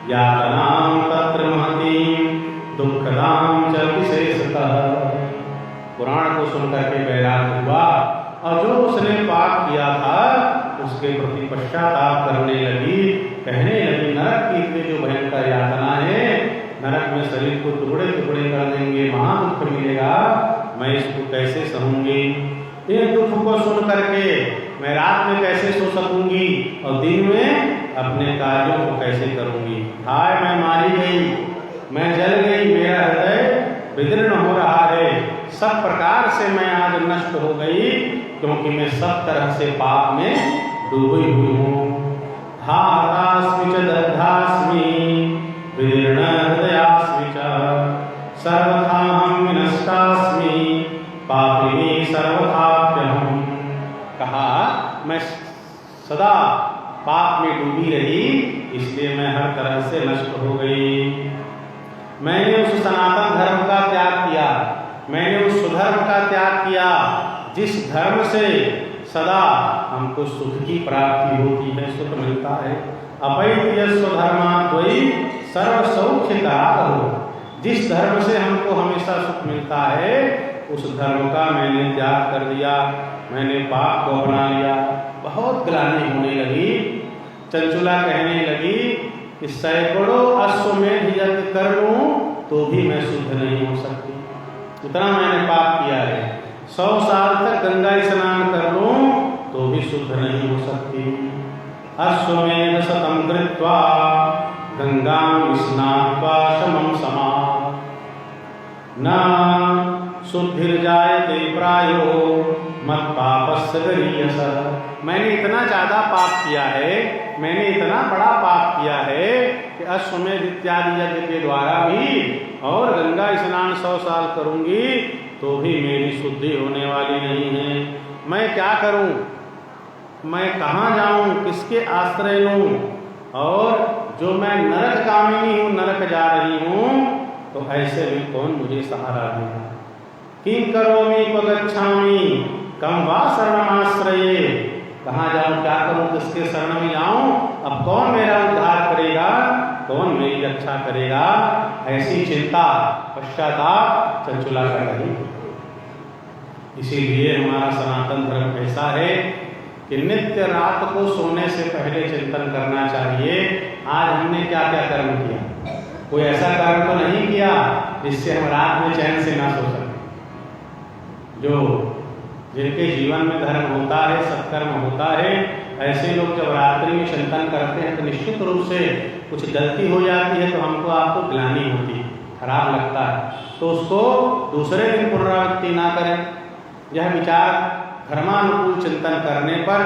यातनां तत्र महतीं दुःखदां च विशेषतः। पुराण को सुनकर के बैराग हुआ और जो उसने पाप किया था उसके प्रति पश्चाताप करने लगी, कहने लगी नरक की इतनी जो भयंकर यातना है, नरक में शरीर को टुकड़े टुकड़े कर देंगे, महादुख मिलेगा, मैं इसको कैसे सहूंगी। इन दुख को सुन करके मैं रात में कैसे सो सकूंगी और दिन में अपने कार्यों को कैसे करूंगी। हाय मैं मारी गई, मैं जल गई, मेरा हृदय विदीर्ण हो रहा है, सब प्रकार से मैं आज नष्ट हो गई क्योंकि मैं सब तरह से पाप में डूबी हुई हूँ। हातास्मि च दग्धास्मि विदीर्ण हृदयास्मि च सर्वथाहं विनष्टास्मि पापिनी सर्वथाप्यहम्। कहा मैं सदा पाप में डूबी रही इसलिए मैं हर तरह से नष्ट हो गई। मैंने उस सनातन धर्म का त्याग किया, मैंने उस सुधर्म का त्याग किया जिस धर्म से सदा हमको सुख की प्राप्ति होती है, सुख मिलता है। अपैत्य स्वधर्माद्वयी सर्व सौख्यकरा हो। जिस धर्म से हमको हमेशा सुख मिलता है उस धर्म का मैंने त्याग कर दिया, मैंने पाप को अपना लिया। बहुत ग्लानि होने लगी। चंचुला कहने लगी कि सैकड़ों अश्वमेध यज्ञ कर लूं तो भी मैं शुद्ध नहीं हो सकती, इतना मैंने पाप किया है। 100 साल तक गंगा स्नान कर लूं तो भी शुद्ध नहीं हो सकती। अश्वमेध शतं कृत्वा गंगां स्नात्वा शमं समाः न शुद्धिर्जायते प्रायो मत्पापस्य गरीयसः। मैंने इतना ज़्यादा पाप किया है, मैंने इतना बड़ा पाप किया है कि अश्वमेध इत्यादि यज्ञ के द्वारा भी और गंगा स्नान 100 साल करूंगी तो भी मेरी शुद्धि होने वाली नहीं है। मैं क्या करूं, मैं कहाँ जाऊं, किसके आश्रय लूं। और जो मैं नरक कामिनी हूँ, नरक जा रही हूँ, तो ऐसे में कौन मुझे सहारा देगा। किं करोमि क्व गच्छामि कं वा शरणमाश्रये। कहाँ जाऊँ, क्या करूँ, किसके शरण में जाऊँ, अब कौन मेरा उद्धार करेगा, कौन मेरी रक्षा करेगा। ऐसी चिंता पश्चाताप चंचुला कर रही। इसीलिए हमारा सनातन धर्म ऐसा है कि नित्य रात को सोने से पहले चिंतन करना चाहिए आज हमने क्या क्या कर्म किया। कोई ऐसा कर्म तो नहीं किया जिससे हम रात में चैन से ना सो सकें। जो जिनके जीवन में धर्म होता है, सत्कर्म होता है, ऐसे लोग जब रात्रि में चिंतन करते हैं तो निश्चित रूप से कुछ गलती हो जाती है तो हमको आपको ग्लानि होती है, खराब लगता है, तो उसको दूसरे दिन पुनरावृत्ति ना करें। यह विचार धर्मानुकूल चिंतन करने पर,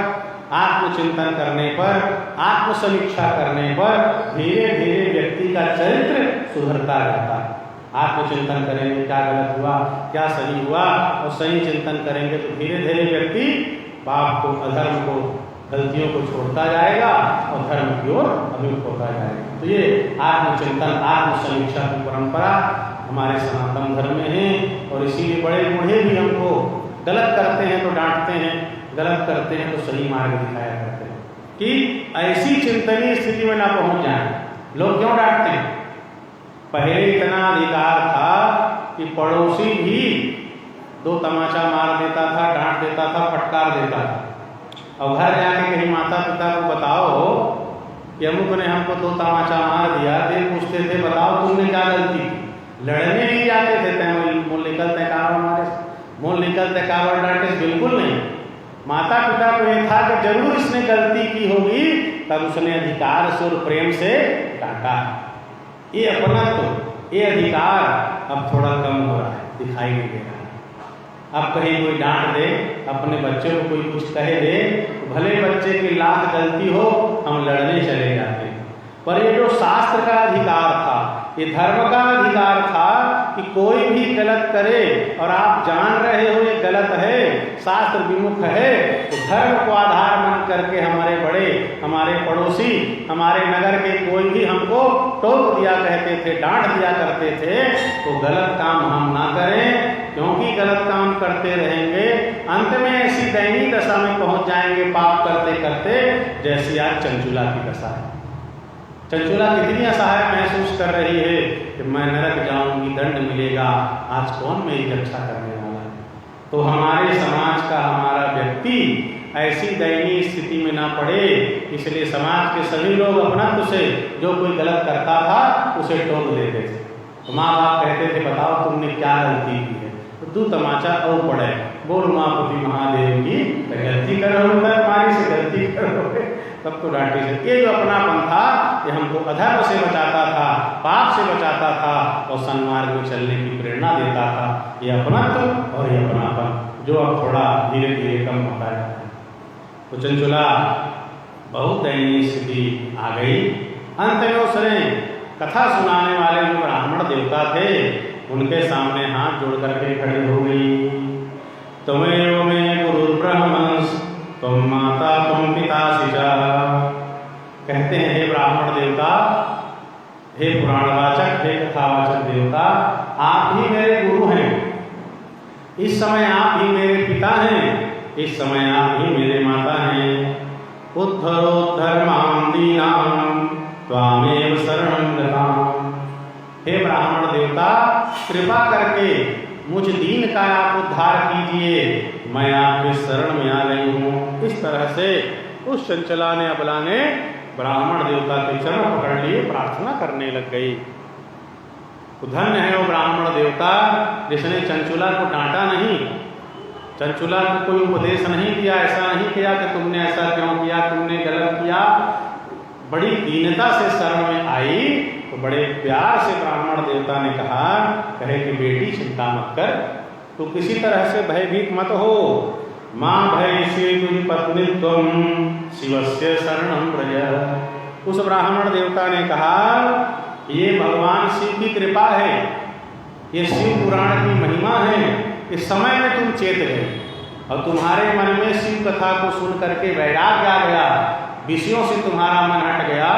आत्मचिंतन करने पर, आत्मसमीक्षा करने पर धीरे धीरे व्यक्ति का चरित्र सुधरता रहता है। आत्मचिंतन करेंगे क्या गलत हुआ, क्या सही हुआ, और सही चिंतन करेंगे तो धीरे धीरे व्यक्ति पाप को, अधर्म को, गलतियों को छोड़ता जाएगा और धर्म की ओर अभिमुख होता जाएगा। तो ये आत्मचिंतन, आत्मसमीक्षा की परंपरा हमारे सनातन धर्म में है। और इसीलिए बड़े बूढ़े भी हमको गलत करते हैं तो डांटते हैं, गलत करते हैं तो सही मार्ग दिखाया करते हैं कि ऐसी चिंतनीय स्थिति में ना पहुंच जाए। लोग क्यों डांटते हैं? पहले इतना अधिकार था कि पड़ोसी भी 2 तमाचा मार देता था, डांट देता था, फटकार देता था। और घर जाके कहीं माता पिता को बताओ कि अमुक ने हमको 2 तमाचा मार दिया, फिर पूछते थे बताओ तुमने क्या गलती की। लड़ने नहीं जाते थे, मुँह निकलते कावर मारे, मुँह निकलते कावर डांटे, बिल्कुल नहीं। माता पिता को यह था कि जरूर इसने गलती की होगी, तब उसने अधिकार से और प्रेम से डांटा। ये अपना तो ये अधिकार अब थोड़ा कम हो रहा है, दिखाई नहीं दे रहा है। अब कहीं कोई डांट दे, अपने बच्चे को कोई कुछ कहे दे, तो भले बच्चे की लाख गलती हो हम लड़ने चले जाते हैं। पर ये जो शास्त्र का अधिकार था, ये धर्म का अधिकार था कि कोई भी गलत करे और आप जान रहे हो ये गलत है, शास्त्र विमुख है, तो धर्म को आधार मान करके हमारे बड़े, हमारे पड़ोसी, हमारे नगर के कोई भी हमको टोक दिया करते थे, डांट दिया करते थे, तो गलत काम हम ना करें, क्योंकि गलत काम करते रहेंगे अंत में ऐसी दयनीय दशा में पहुंच जाएंगे पाप करते करते, जैसी आज चंचुला की दशा है। चंचुला कितनी असहाय महसूस कर रही है कि मैं नरक जाऊंगी, दंड मिलेगा, आज कौन मेरी रक्षा करने वाला है। तो हमारे समाज का, हमारा व्यक्ति ऐसी दयनीय स्थिति में ना पड़े, इसलिए समाज के सभी लोग अपना से जो कोई गलत करता था उसे टोक देते थे। तो माँ बाप कहते थे बताओ तुमने क्या गलती की है, तो तू तमाचा और पड़े, बोल मापति महादेव की, गलती करो तुम्हारी से गलती करोगे तब तो डांटी से। ये जो अपनापन था ये हमको अधर्म से बचाता था, पाप से बचाता था और सन्मार्ग में चलने की प्रेरणा देता था। ये अपनत्व और ये अपनापन जो अब थोड़ा धीरे धीरे कम होता है। तो चंचुला बहुत दयनीय स्थिति आ गई। अंत में उसने कथा सुनाने वाले जो ब्राह्मण देवता थे उनके सामने हाथ जोड़ करके खड़ी हो गई। त्वमेव मे गुरु ब्रह्मंस तुम माता तुम पितासी च। कहते हैं हे ब्राह्मण देवता, हे पुराणवाचक, हे कथावाचक देवता, आप ही मेरे गुरु हैं, इस समय आप ही मेरे पिता हैं, इस समय आप ही मेरे माता हैं। उद्धरोद्धर मां दीनां त्वामेव शरणं गतां। हे ब्राह्मण देवता, कृपा करके मुझ दीन का आप उद्धार कीजिए, मैं आपके शरण में आ गई हूँ। इस तरह से उस चंचला ने, अबला ने ब्राह्मण देवता के चरण पकड़ लिए, प्रार्थना करने लग गई। तो धन्य है वो ब्राह्मण देवता जिसने चंचुला को डांटा नहीं, चंचुला को कोई उपदेश नहीं दिया, ऐसा नहीं किया कि तुमने ऐसा क्यों किया, तुमने गलत किया। बड़ी दीनता से शरण में आई तो बड़े प्यार से ब्राह्मण देवता ने कहे कि बेटी चिंता मत कर, तो किसी तरह से भयभीत मत हो। मां भयसी तुम पत्नी तुम शिवस्य शरणं व्रज। उस ब्राह्मण देवता ने कहा ये भगवान शिव की कृपा है, ये शिव पुराण की महिमा है। इस समय में तुम चेत गए और तुम्हारे मन में शिव कथा को सुन करके वैराग्य आ गया, विषयों से तुम्हारा मन हट गया।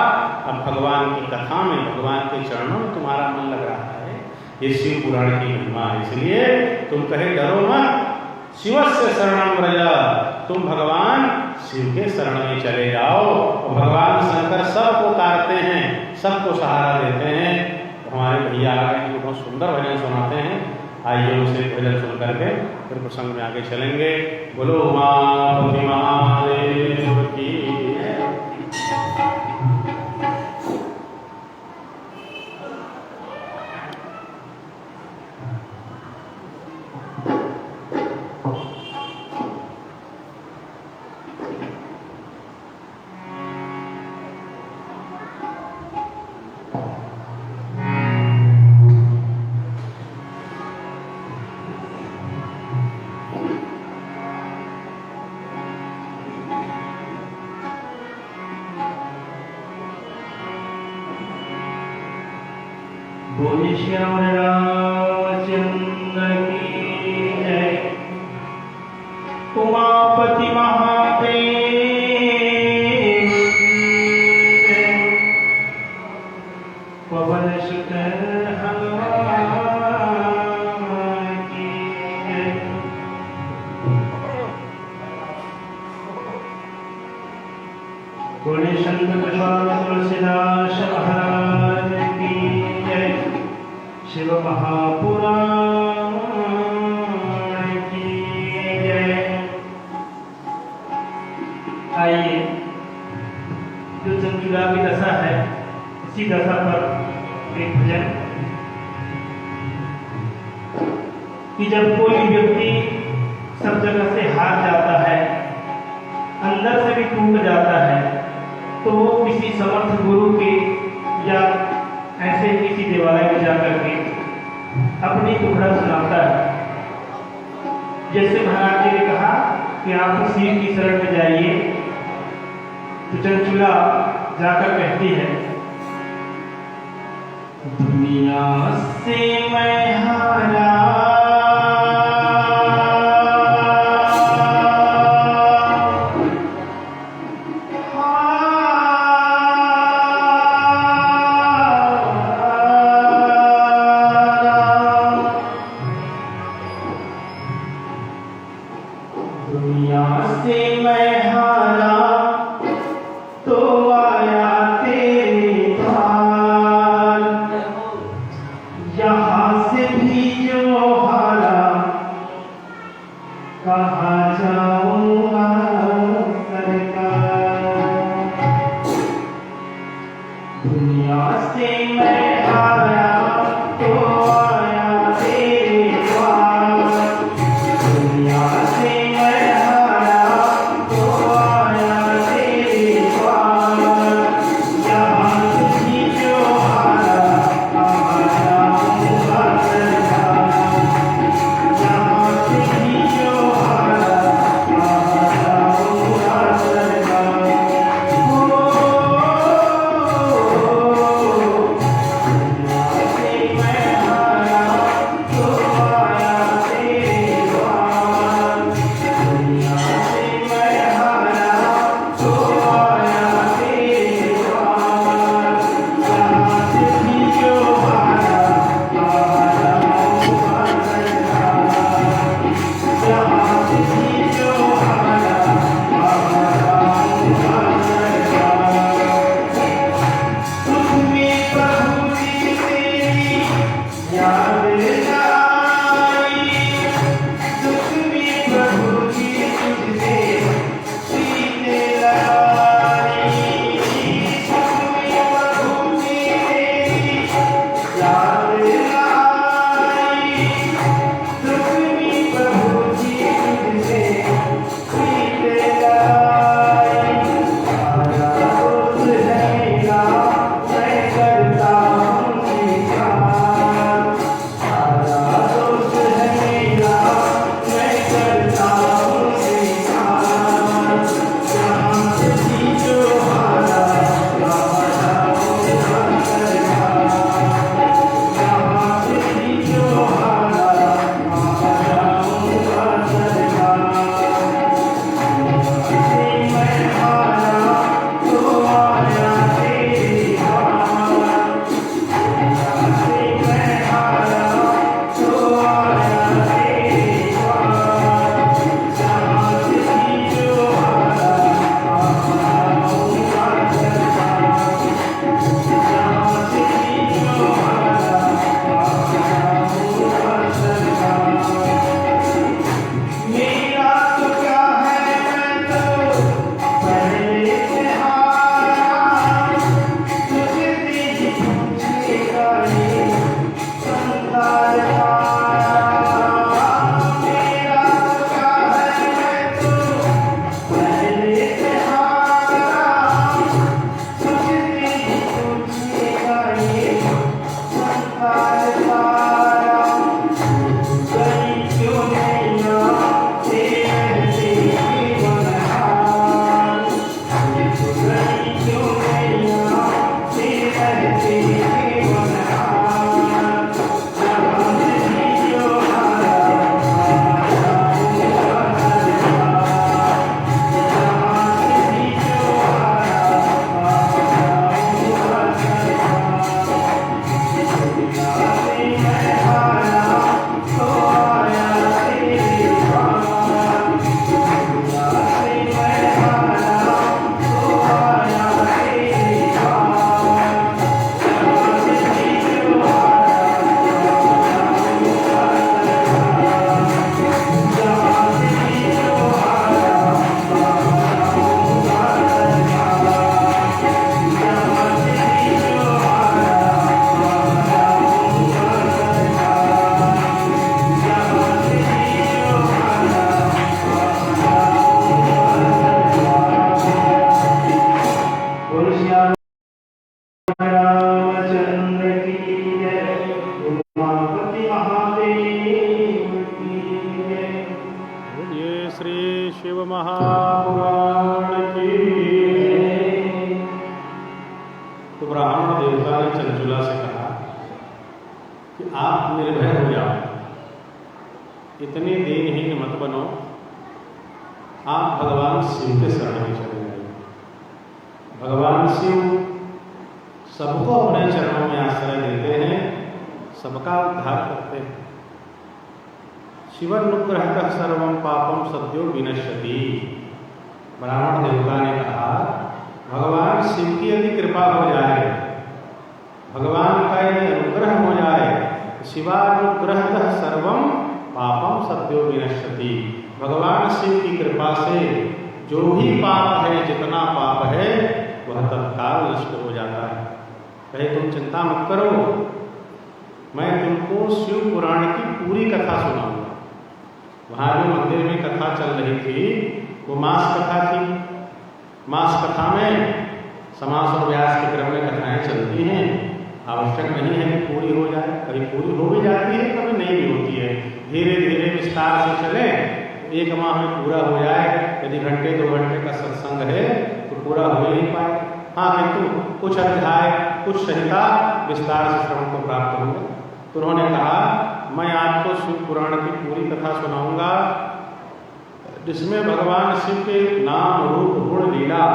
अब भगवान की कथा में, भगवान के चरणों में तुम्हारा मन लग रहा है। ये शिव पुराण की महिमा है, इसलिए तुम कहे डरो मत, शिवस्य शरणं व्रज, तुम भगवान शिव के शरण में चले जाओ। और भगवान शंकर सबको तारते हैं, सबको सहारा देते हैं। तो हमारे भैया आ गए हैं, बहुत सुंदर भजन सुनाते हैं। आइए उसे भजन सुन करके फिर प्रसंग में आगे चलेंगे। बोलो उमापति महादेव की। बोले श्याम रामचंद्र की जय। उमापति महादेव पवन सुत हनुमान की जय। बोले संत कृपाल तुलसीदास महाराज की जय। शिव महापुराण की जय। आइए, जो चंचुला की दशा है इसी दशा पर एक भजन कि जब कोई व्यक्ति सब जगह से हार जाता है, अंदर से भी टूट जाता है, तो वो किसी समर्थ गुरु के या ऐसे किसी देवालय में जाकर के अपनी दुखड़ा सुनाता है। जैसे महाराज जी ने कहा कि आप शिव की शरण में जाइए, तो चंचुला जाकर कहती है, दुनिया से मैं हारा, दुनिया से मैं हारा तो आया तेरे द्वार, यहाँ से भी जो हारा कहाँ जाऊंगा सरकार। दुनिया से मैं हारा तो आया तेरे द्वार, दुनिया से मैं हारा तो आया तेरे द्वार, यहाँ से भी जो हारा कहाँ जाऊंगा सरकार, यहाँ से भी जो हारा कहाँ जाऊंगा सरकार। दुनिया से मैं हारा तो आया तेरे द्वार, दुनिया से मैं हारा तो आया तेरे द्वार, यहाँ से भी जो हारा कहाँ जाऊंगा सरकार, यहाँ से भी जो हारा कहाँ जाऊंगा सरकार। सुख में प्रभु जी तेरी याद आई, दुख में प्रभु जी तुझसे सीने लगाई, सुख में प्रभु जी तेरी याद आई, दुख में प्रभु जी तुझसे सीने लगाई। सारा दोष है मेरा, मैं करता हूँ स्वीकार, सारा दोष है मेरा, मैं करता हूँ स्वीकार, यहाँ से भी जो हारा कहाँ जाऊंगा सरकार, यहाँ से भी जो हारा कहाँ जाऊंगा सरकार। से मैं हारा तो आया तेरे द्वार, से मैं हारा तो आया तेरे द्वार, यहाँ से भी जो हारा कहाँ जाऊंगा सरकार, यहाँ से भी जो हारा कहाँ जाऊंगा सरकार। मेरा तो क्या है, मैं तो पहले से हारा, तुझसे ही पूछेगा ये संसार सारा। मेरा तो क्या है, मैं तो पहले से हारा, तुझसे ही पूछेगा ये संसार सारा। गई क्यों नैया तेरे जीवन हार, गई क्यों नैया तेरे जीवन हार, यहाँ से भी जो हारा कहाँ जाऊंगा सरकार, यहाँ से भी जो हारा कहाँ जाऊंगा सरकार। दुनिया से मैं हारा तो आया तेरे द्वार, दुनिया से मैं हारा तो आया तेरे द्वार, यहाँ से भी जो हारा कहाँ जाऊंगा सरकार, यहाँ से भी जो हारा कहाँ जाऊंगा सरकार, यहाँ से भी जो हारा कहाँ जाऊंगा सरकार, यहाँ से भी जो हारा कहाँ जाऊंगा सरकार। बोलो श्याम रामचंद्र की जय, उमापति महादेव की जय। बोलिए श्री शिव महापुराण की तो ब्राह्मण देवता ने चंचुला से कहा कि आप निर्भय हो जाओ, इतने दीनहीन मत बनो, आप भगवान शिव के शरण में चले जाइए। भगवान शिव सबको अपने चरणों में आश्रय देते हैं, सबका उद्धार करते हैं। शिवानुग्रहतः सर्वं पापम सद्यो विनश्यति। ब्राह्मण देवता ने कहा भगवान शिव की यदि कृपा हो जाए, भगवान का यदि अनुग्रह हो जाए, शिवानुग्रहतः सर्वं पापम सद्यो विनश्यति। भगवान शिव की कृपा से जो भी पाप है, जितना पाप है, वह तत्काल नष्ट हो जाता है। कहे तुम चिंता मत करो, मैं तुमको शिव पुराण की पूरी कथा सुनाऊंगा। वहाँ जो मंदिर में कथा चल रही थी वो मास कथा थी। मास कथा में समास और व्यास के क्रम में कथाएं चलती हैं। आवश्यक नहीं है कि पूरी हो जाए, कभी पूरी हो भी जाती है, कभी नहीं भी होती है। धीरे धीरे विस्तार से चले, एक माह में पूरा हो जाए। यदि घंटे 2 घंटे का सत्संग है तो पूरा हो ही नहीं पाए। हाँ, किंतु कुछ अध्याय, कुछ संहिता विस्तार से श्रवण को प्राप्त होंगे। तो उन्होंने कहा मैं आपको शिव पुराण की पूरी कथा सुनाऊंगा, जिसमें भगवान शिव के नाम, रूप, गुण, लीला,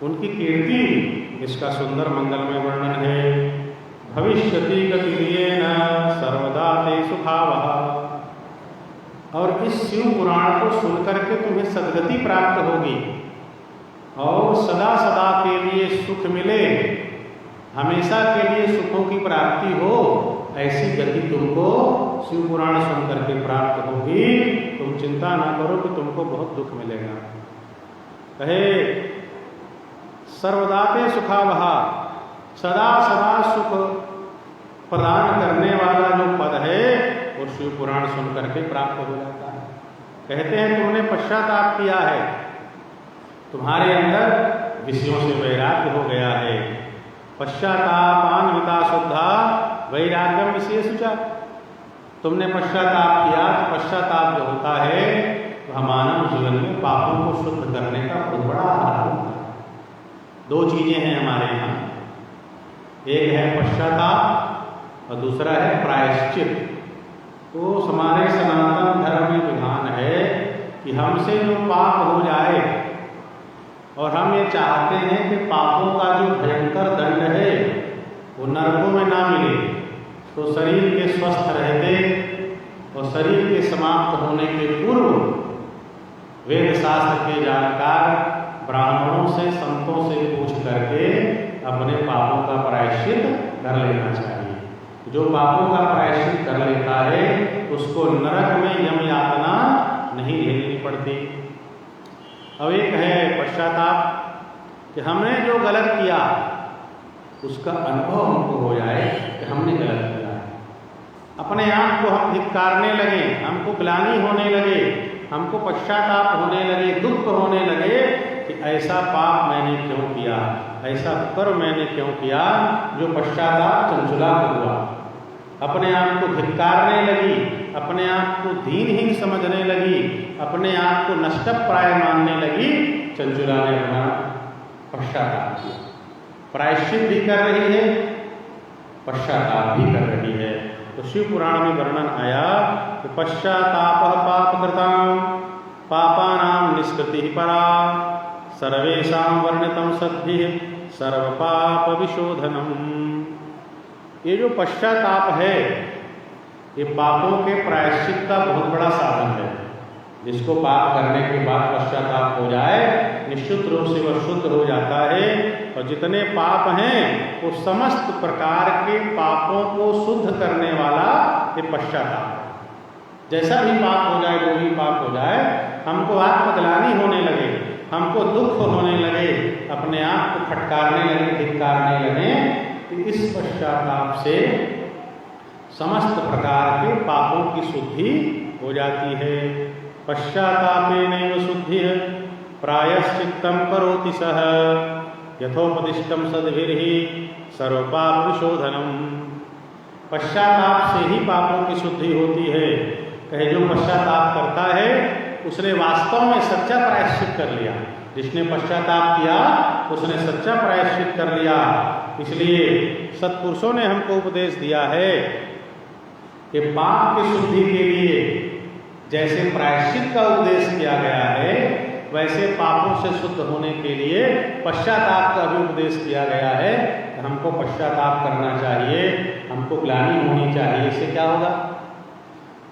उनकी कीर्ति, इसका सुंदर मंगलमय वर्णन है। भविष्यति गतिर्येन सर्वदा ते सुखावः। और इस शिव पुराण को सुनकर के तुम्हें सद्गति प्राप्त होगी और सदा सदा के लिए सुख मिले, हमेशा के लिए सुखों की प्राप्ति हो, ऐसी गति तुमको शिव पुराण सुन करके प्राप्त होगी। तुम चिंता ना करो कि तुमको बहुत दुख मिलेगा। कहे सर्वदाते सुखावह, सदा सदा सुख प्रदान करने वाला जो पद है वो शिव पुराण सुन करके प्राप्त हो जाता है। कहते हैं तुमने पश्चाताप किया है, तुम्हारे अंदर विषयों से वैराग्य हो गया है। पश्चातापान्विता शुद्धा वैराग्यम विशेषुच। तुमने पश्चाताप किया, तो पश्चाताप जो होता है वह मानव जीवन में पापों को शुद्ध करने का बहुत बड़ा आधार होता है। 2 चीजें हैं हमारे यहाँ, एक है पश्चाताप और दूसरा है प्रायश्चित। तो हमारे सनातन धर्म में विधान है कि हमसे जो पाप हो जाए और हम ये चाहते हैं कि पापों का जो भयंकर दंड है वो नरकों में ना मिले, तो शरीर के स्वस्थ रहते और शरीर के समाप्त होने के पूर्व वेद शास्त्र के जानकार ब्राह्मणों से, संतों से पूछ करके अपने पापों का प्रायश्चित कर लेना चाहिए। जो पापों का प्रायश्चित कर लेता है उसको नरक में यम यातना नहीं झेलनी पड़ती। अब एक है पश्चाताप कि हमने जो गलत किया उसका अनुभव हमको हो जाए कि हमने गलत किया है। अपने आप को हम धिक्कारने लगे, हमको ग्लानि होने लगे, हमको पश्चाताप होने लगे, दुख होने लगे कि ऐसा पाप मैंने क्यों किया, ऐसा कर्म मैंने क्यों किया, जो पश्चाताप चंचुला को हुआ। अपने आप को धिक्कारने लगी, अपने आप को दीनहीन समझने लगी, अपने आप को नष्टप्राय मानने लगी। चंचुला ने अपना पश्चाताप किया, प्रायश्चित भी कर रही है, पश्चाताप भी कर रही है। तो शिव पुराण में वर्णन आया कि पश्चाताप पापकृतां पापानां निष्कृतिः परा सर्वेषां वर्णितं सद्भिः सर्वपाप विशोधनम्। ये जो पश्चाताप है ये पापों के प्रायश्चित का बहुत बड़ा साधन है। जिसको पाप करने के बाद पश्चाताप हो जाए निश्चित रूप से वह शुद्ध हो जाता है। और जितने पाप हैं वो समस्त प्रकार के पापों को शुद्ध करने वाला ये पश्चाताप है। जैसा भी पाप हो जाए, जो भी पाप हो जाए, हमको आत्मग्लानि होने लगे, हमको दुख होने लगे, अपने आप को फटकारने लगे, धिक्कारने लगे, तो इस पश्चाताप से समस्त प्रकार के पापों की शुद्धि हो जाती है। पश्चातापेनैव शुद्धिः प्रायश्चित्तं करोति सः यथोपदिष्टं सद्भिर्हि सर्वपाप विशोधनम्। पश्चाताप से ही पापों की शुद्धि होती है। कहे जो पश्चाताप करता है उसने वास्तव में सच्चा प्रायश्चित कर लिया। जिसने पश्चाताप किया उसने सच्चा प्रायश्चित कर लिया। इसलिए सत्पुरुषों ने हमको उपदेश दिया है कि पाप की शुद्धि के लिए जैसे प्रायश्चित का उपदेश किया गया है, वैसे पापों से शुद्ध होने के लिए पश्चाताप का भी उपदेश किया गया है। हमको पश्चाताप करना चाहिए, हमको ग्लानि होनी चाहिए। इससे क्या होगा?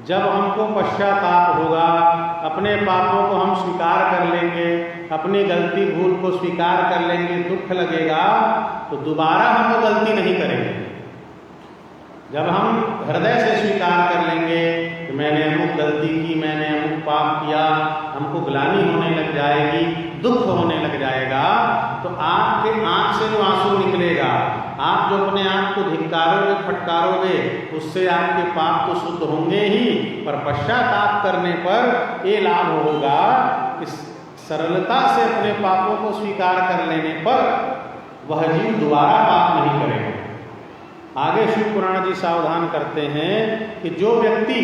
जब हमको पश्चाताप होगा, अपने पापों को हम स्वीकार कर लेंगे, अपनी गलती भूल को स्वीकार कर लेंगे, दुख लगेगा, तो दोबारा हम वो गलती नहीं करेंगे। जब हम हृदय से स्वीकार कर लेंगे कि मैंने अमुक गलती की, मैंने अमुक पाप किया, हमको ग्लानि होने लग जाएगी, दुख होने लग जाएगा, तो आपके आंख से जो आंसू निकलेगा, आप जो अपने आप को धिक्कारोगे, फटकारोगे, उससे आपके पाप तो शुद्ध होंगे ही, पर पश्चाताप करने पर ये लाभ होगा कि सरलता से अपने पापों को स्वीकार कर लेने पर वह जीव दोबारा पाप नहीं करेगा। आगे शिव पुराण जी सावधान करते हैं कि जो व्यक्ति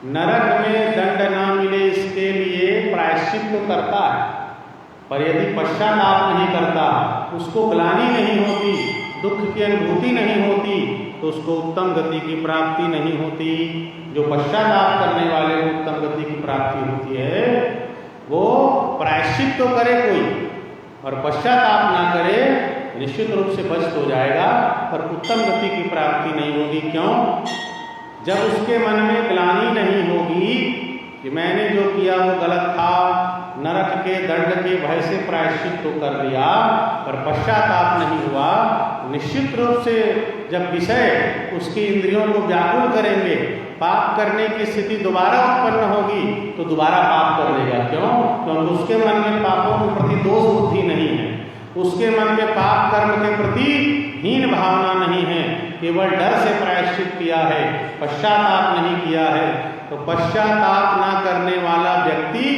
नरक में दंड ना मिले इसके लिए प्रायश्चित तो करता है, पर यदि पश्चाताप नहीं करता, उसको ग्लानि नहीं होती, दुख की अनुभूति नहीं होती, तो उसको उत्तम गति की प्राप्ति नहीं होती। जो पश्चाताप करने वाले को उत्तम गति की प्राप्ति होती है, वो प्रायश्चित तो करे कोई, और पश्चाताप ना करे, निश्चित रूप से बच हो जाएगा, पर उत्तम गति की प्राप्ति नहीं होगी। क्यों? जब उसके मन में ग्लानि नहीं होगी कि मैंने जो किया वो गलत था, नरक के दंड के भय से प्रायश्चित तो कर दिया, पर पश्चाताप नहीं हुआ, निश्चित रूप से जब विषय उसकी इंद्रियों को व्याकुल करेंगे, पाप करने की स्थिति दोबारा उत्पन्न होगी, तो दोबारा पाप कर देगा। क्यों? क्योंकि उसके मन में पापों के प्रति दोष बुद्धि नहीं है, उसके मन में पाप कर्म के प्रति हीन भावना नहीं है, केवल डर से प्रायश्चित किया है, पश्चाताप नहीं किया है। तो पश्चाताप ना करने वाला व्यक्ति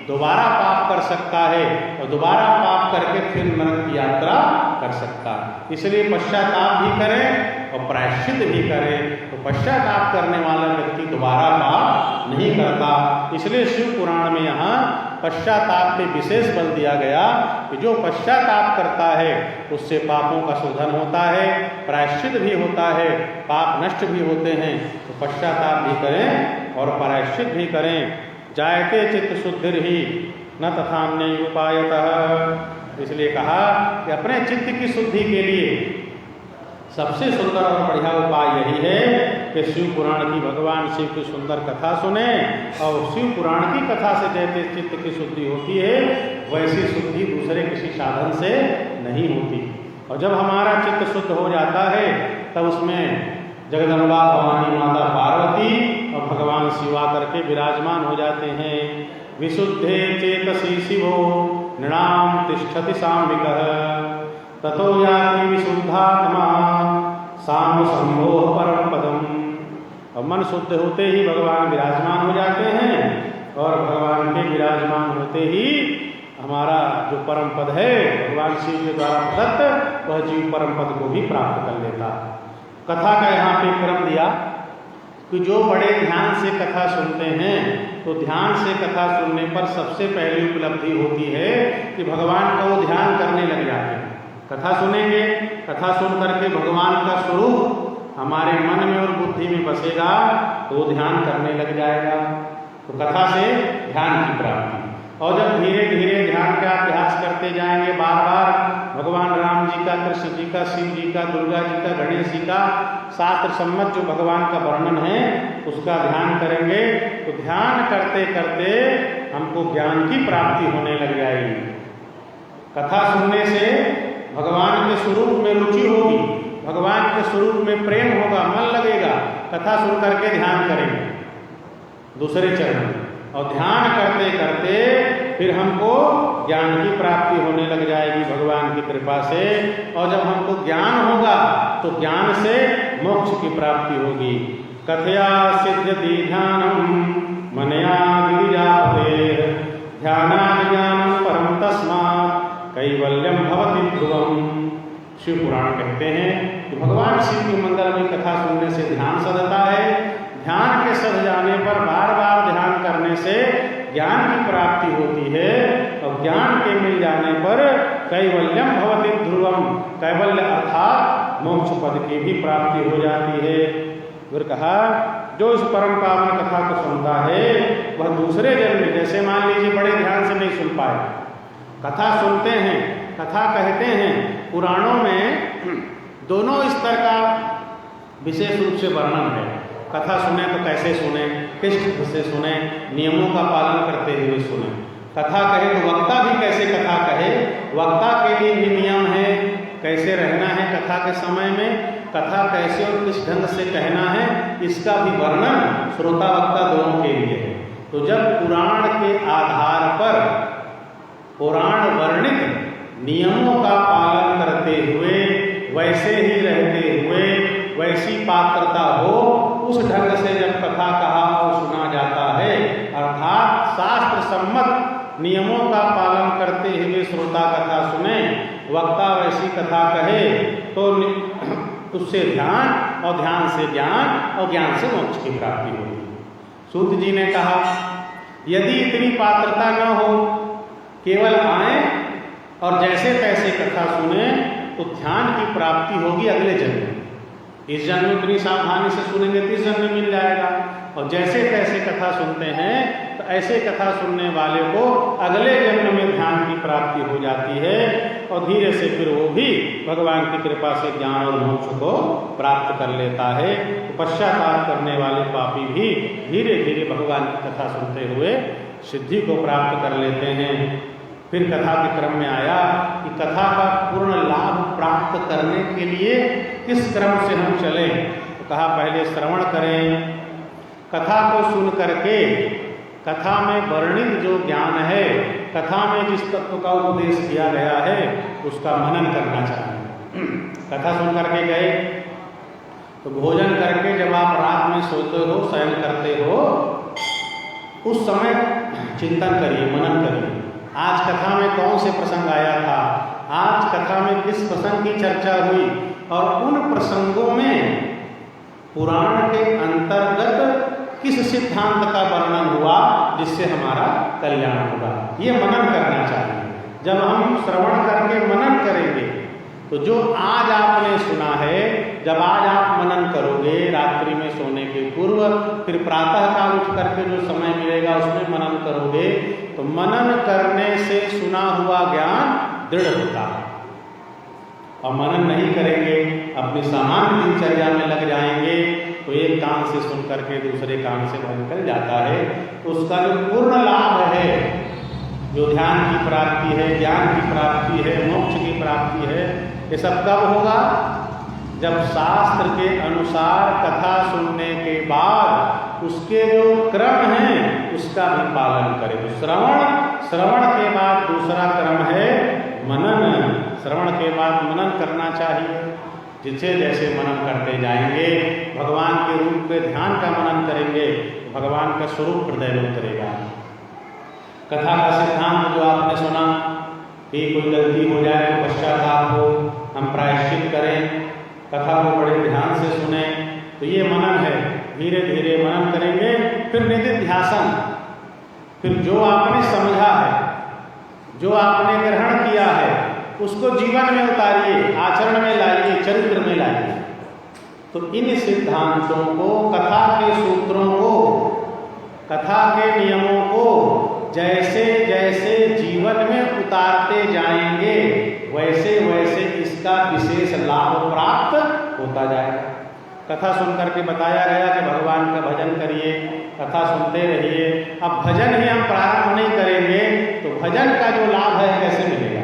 दोबारा पाप कर सकता है, और दोबारा पाप करके फिर नरक की यात्रा कर सकता है। इसलिए पश्चाताप भी करें और प्रायश्चित भी करें, तो पश्चाताप करने वाला व्यक्ति दोबारा पाप नहीं करता। इसलिए शिव पुराण में यहाँ पश्चाताप पे विशेष बल दिया गया कि जो पश्चाताप करता है उससे पापों का शोधन होता है, प्रायश्चित भी होता है, पाप नष्ट भी होते हैं। तो पश्चाताप भी करें और प्रायश्चित भी करें। जायते चित्त शुद्धिर्हि न तथान्य उपायतः। इसलिए कहा कि अपने चित्त की शुद्धि के लिए सबसे सुंदर और बढ़िया उपाय यही है कि शिव पुराण की, भगवान शिव की सुंदर कथा सुने, और शिव पुराण की कथा से जैसे चित्त की शुद्धि होती है, वैसी शुद्धि दूसरे किसी साधन से नहीं होती। और जब हमारा चित्त शुद्ध हो जाता है, तब उसमें जगदम्बा भवानी माता पार्वती और भगवान शिव आकर के विराजमान हो जाते हैं। विशुद्धे चेतसी शिवो नृणाम तिष्ठति साम्भिकः ततो याति विशुद्धात्मा साम संभोह परम पदम। और मन शुद्ध होते ही भगवान विराजमान हो जाते हैं, और भगवान के विराजमान होते ही हमारा जो परम पद है भगवान शिव के द्वारा प्रदत्त, वह जीव परम पद को भी प्राप्त कर लेता है। कथा का यहाँ पे क्रम दिया कि जो बड़े ध्यान से कथा सुनते हैं, तो ध्यान से कथा सुनने पर सबसे पहली उपलब्धि होती है कि भगवान का वो ध्यान करने लग जाते हैं। कथा सुनेंगे, कथा सुन करके भगवान का स्वरूप हमारे मन में और बुद्धि में बसेगा, तो वो ध्यान करने लग जाएगा। तो कथा से ध्यान की प्राप्ति। और जब धीरे धीरे ध्यान का अभ्यास करते जाएंगे, बार बार भगवान राम जी का, कृष्ण जी का, शिव जी का, दुर्गा जी का, गणेश जी का शास्त्र सम्मत जो भगवान का वर्णन है उसका ध्यान करेंगे, तो ध्यान करते करते हमको ज्ञान की प्राप्ति होने लग जाएगी। कथा सुनने से भगवान के स्वरूप में रुचि होगी, भगवान के स्वरूप में प्रेम होगा, मन लगेगा। कथा सुन करके ध्यान करेंगे दूसरे चरण, और ध्यान करते करते फिर हमको ज्ञान की प्राप्ति होने लग जाएगी भगवान की कृपा से। और जब हमको ज्ञान होगा तो ज्ञान से मोक्ष की प्राप्ति होगी। कथया सिद्ध्यति ध्यानम मनया गिरिजापते ध्यानात् ज्ञानं परम तस्मात् कैवल्यम भवति ध्रुवम्। शिव पुराण कहते हैं कि भगवान शिव की मंगलमयी कथा सुनने से ध्यान सधता है। ध्यान के सध जाने पर बार बार ध्यान करने से ज्ञान की प्राप्ति होती है, और ज्ञान के मिल जाने पर कैवल्यम भवति ध्रुवम, कैवल्य अर्थात मोक्ष पद की भी प्राप्ति हो जाती है। फिर कहा जो इस परम पावन कथा को सुनता है वह दूसरे जन्म में, जैसे मान लीजिए बड़े ध्यान से नहीं सुन पाए, कथा सुनते हैं, कथा कहते हैं, पुराणों में दोनों स्तर का विशेष रूप से वर्णन है। कथा सुने तो कैसे सुने, किस ढंग से सुने, नियमों का पालन करते हुए सुने। कथा कहे तो वक्ता भी कैसे कथा कहे, वक्ता के लिए भी नियम है, कैसे रहना है कथा के समय में, कथा कैसे और किस ढंग से कहना है, इसका भी वर्णन श्रोता वक्ता दोनों के लिए है। तो जब पुराण के आधार पर पुराण वर्णित नियमों का पालन करते हुए, वैसे ही रहते हुए, वैसी पात्रता हो, उस ढंग से जब कथा कहा और सुना जाता है, अर्थात शास्त्र सम्मत नियमों का पालन करते हुए श्रोता कथा सुने, वक्ता वैसी कथा कहे, तो उससे ध्यान और ध्यान से ज्ञान और ज्ञान से मोक्ष की प्राप्ति होगी। सूत जी ने कहा यदि इतनी पात्रता न हो, केवल आए और जैसे तैसे कथा सुने, तो ध्यान की प्राप्ति होगी अगले जन्म में। इस जन्म में इतनी सावधानी से सुनेंगे तो इस जन्म में मिल जाएगा, और जैसे तैसे कथा सुनते हैं तो ऐसे कथा सुनने वाले को अगले जन्म में ध्यान की प्राप्ति हो जाती है, और धीरे से फिर वो भी भगवान की कृपा से ज्ञान और मोक्ष को प्राप्त कर लेता है। तो पश्चाताप करने वाले पापी भी धीरे धीरे भगवान की कथा सुनते हुए सिद्धि को प्राप्त कर लेते हैं। फिर कथा के क्रम में आया कि कथा का पूर्ण लाभ प्राप्त करने के लिए किस क्रम से हम चलें। तो कहा पहले श्रवण करें, कथा को सुन करके कथा में वर्णित जो ज्ञान है, कथा में जिस तत्व का उपदेश किया गया है, उसका मनन करना चाहिए। कथा सुन करके गए तो भोजन करके जब आप रात में सोते हो, शयन करते हो, उस समय चिंतन करिए, मनन करिए, आज कथा में कौन से प्रसंग आया था, आज कथा में किस प्रसंग की चर्चा हुई, और उन प्रसंगों में पुराण के अंतर्गत किस सिद्धांत का वर्णन हुआ जिससे हमारा कल्याण होगा, ये मनन करना चाहिए। जब हम श्रवण करके मनन करेंगे तो जो आज आपने सुना है, जब आज आप मनन करोगे रात्रि में सोने के पूर्व, फिर प्रातः काल उठ करके जो समय मिलेगा उसमें मनन करोगे, तो मनन करने से सुना हुआ ज्ञान दृढ़ होता है। और मनन नहीं करेंगे, अपनी सामान्य दिनचर्या में लग जाएंगे, तो एक कान से सुन करके दूसरे कान से निकल जाता है, तो उसका जो पूर्ण लाभ है, जो ध्यान की प्राप्ति है, ज्ञान की प्राप्ति है, मोक्ष की प्राप्ति है, ये सब कब होगा? जब शास्त्र के अनुसार कथा सुनने के बाद उसके जो क्रम है उसका भी पालन करें। तो श्रवण के बाद दूसरा क्रम है मनन। श्रवण के बाद मनन करना चाहिए। जिसे जैसे मनन करते जाएंगे, भगवान के रूप पे ध्यान का मनन करेंगे, भगवान का स्वरूप हृदय में उतरेगा। कथा का सिद्धांत जो आपने सुना कि कोई गलती हो जाए तो पश्चाताप हो, हम प्रायश्चित करें, कथा को बड़े ध्यान से सुने, तो ये मनन है। धीरे धीरे मनन करेंगे, फिर निधिध्यासन, फिर जो आपने समझा है, जो आपने ग्रहण किया है, उसको जीवन में उतारिए, आचरण में लाइए, चरित्र में लाइए। तो इन सिद्धांतों को, कथा के सूत्रों को, कथा के नियमों को जैसे जैसे जीवन में उतारते जाएंगे, वैसे वैसे इसका विशेष लाभ प्राप्त होता जाएगा। कथा सुन करके बताया गया कि भगवान का भजन करिए, कथा सुनते रहिए। अब भजन ही हम प्रारंभ नहीं करेंगे तो भजन का जो लाभ है कैसे मिलेगा?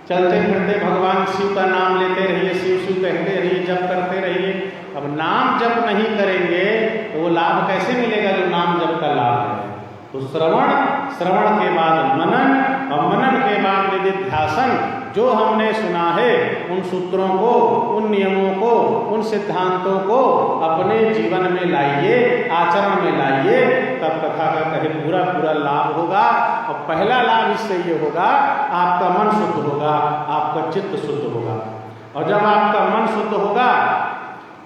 चलते फिरते भगवान शिव का नाम लेते रहिए, शिव शिव कहते रहिए, जप करते रहिए। अब नाम जप नहीं करेंगे तो वो लाभ कैसे मिलेगा जो नाम जप का लाभ है? तो श्रवण के बाद मनन, और मनन के बाद निधिध्यासन। जो हमने सुना है उन सूत्रों को, उन नियमों को, उन सिद्धांतों को अपने जीवन में लाइए, आचरण में लाइए, तब कथा का कहे पूरा पूरा लाभ होगा। और पहला लाभ इससे ये होगा, आपका मन शुद्ध होगा, आपका चित्त शुद्ध होगा। और जब आपका मन शुद्ध होगा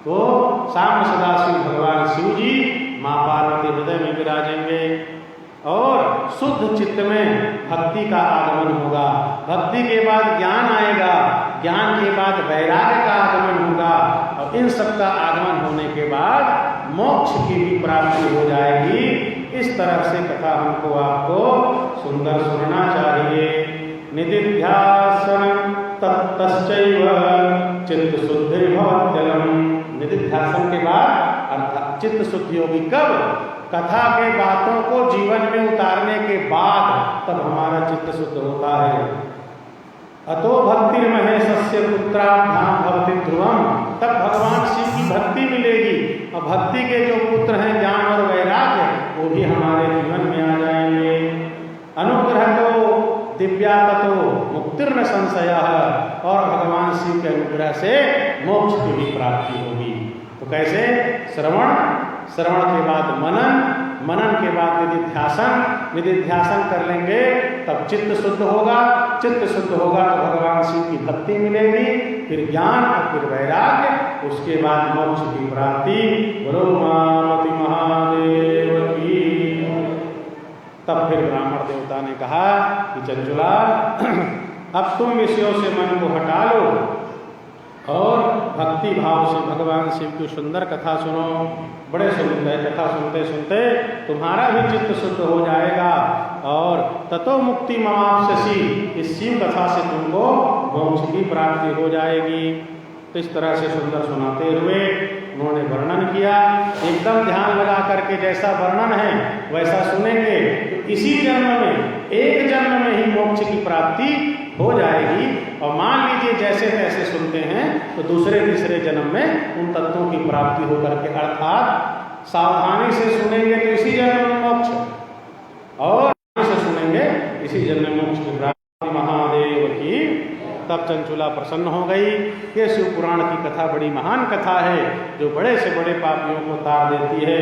तो सामने सदाशिव भगवान शिव जी माँ पार्वती हृदय में विराजेंगे, और शुद्ध चित्त में भक्ति का आगमन होगा, भक्ति के बाद ज्ञान आएगा, ज्ञान के बाद वैराग्य का आगमन होगा, और इन सब का आगमन होने के बाद मोक्ष की भी प्राप्ति हो जाएगी। इस तरह से कथा हमको आपको सुंदर सुनना चाहिए। निदिध्यासन ततश्चैव चित्त शुद्धि भवत्यलम। निदिध्यासन के बाद अर्थात चित्त शुद्धि होगी कब? कथा के बातों को जीवन में उतारने के बाद तब हमारा चित्त शुद्ध होता है। अतो भक्तिर्महेशस्य पुत्राभ्याम भवति ध्रुवम। तब भगवान शिव की भक्ति मिलेगी, और भक्ति के जो पुत्र हैं ज्ञान और वैराग्य वो भी हमारे जीवन में आ जाएंगे। अनुग्रह तो दिव्या ततो मुक्तिर्न संशय। और भगवान शिव के अनुग्रह से मोक्ष की भी प्राप्ति होगी। तो कैसे? श्रवण, श्रवण के बाद मनन, मनन के बाद निदिध्यासन, निदिध्यासन कर लेंगे तब चित्त शुद्ध होगा, चित्त शुद्ध होगा तो भगवान शिव की भक्ति मिलेगी, फिर ज्ञान और फिर वैराग्य, उसके बाद मोक्ष की प्राप्ति। बोलो मामति महादेव की। तब फिर ब्राह्मण देवता ने कहा कि चंचुला अब तुम विषयों से मन को हटा लो और भक्ति भाव से भगवान शिव की सुंदर कथा सुनो। बड़े सुनते कथा सुनते सुनते तुम्हारा भी चित्त शुद्ध हो जाएगा, और ततो मुक्ति ममाप्स्यसि। इस शिव कथा से तुमको मोक्ष की प्राप्ति हो जाएगी। तो इस तरह से सुंदर सुनाते हुए उन्होंने वर्णन किया। एकदम ध्यान लगा करके जैसा वर्णन है वैसा सुनेंगे तो इसी जन्म में, एक जन्म में ही मोक्ष की प्राप्ति हो जाएगी। और मान लीजिए जैसे तैसे सुनते हैं तो दूसरे तीसरे जन्म में उन तत्वों की प्राप्ति होकर के, अर्थात सावधानी से सुनेंगे तो इसी जन्म में मोक्ष, और से सुनेंगे इसी जन्म में मोक्ष की प्राप्ति। महादेव की। तब चंचुला प्रसन्न हो गई कि शिव पुराण की कथा बड़ी महान कथा है जो बड़े से बड़े पापियों को तार देती है।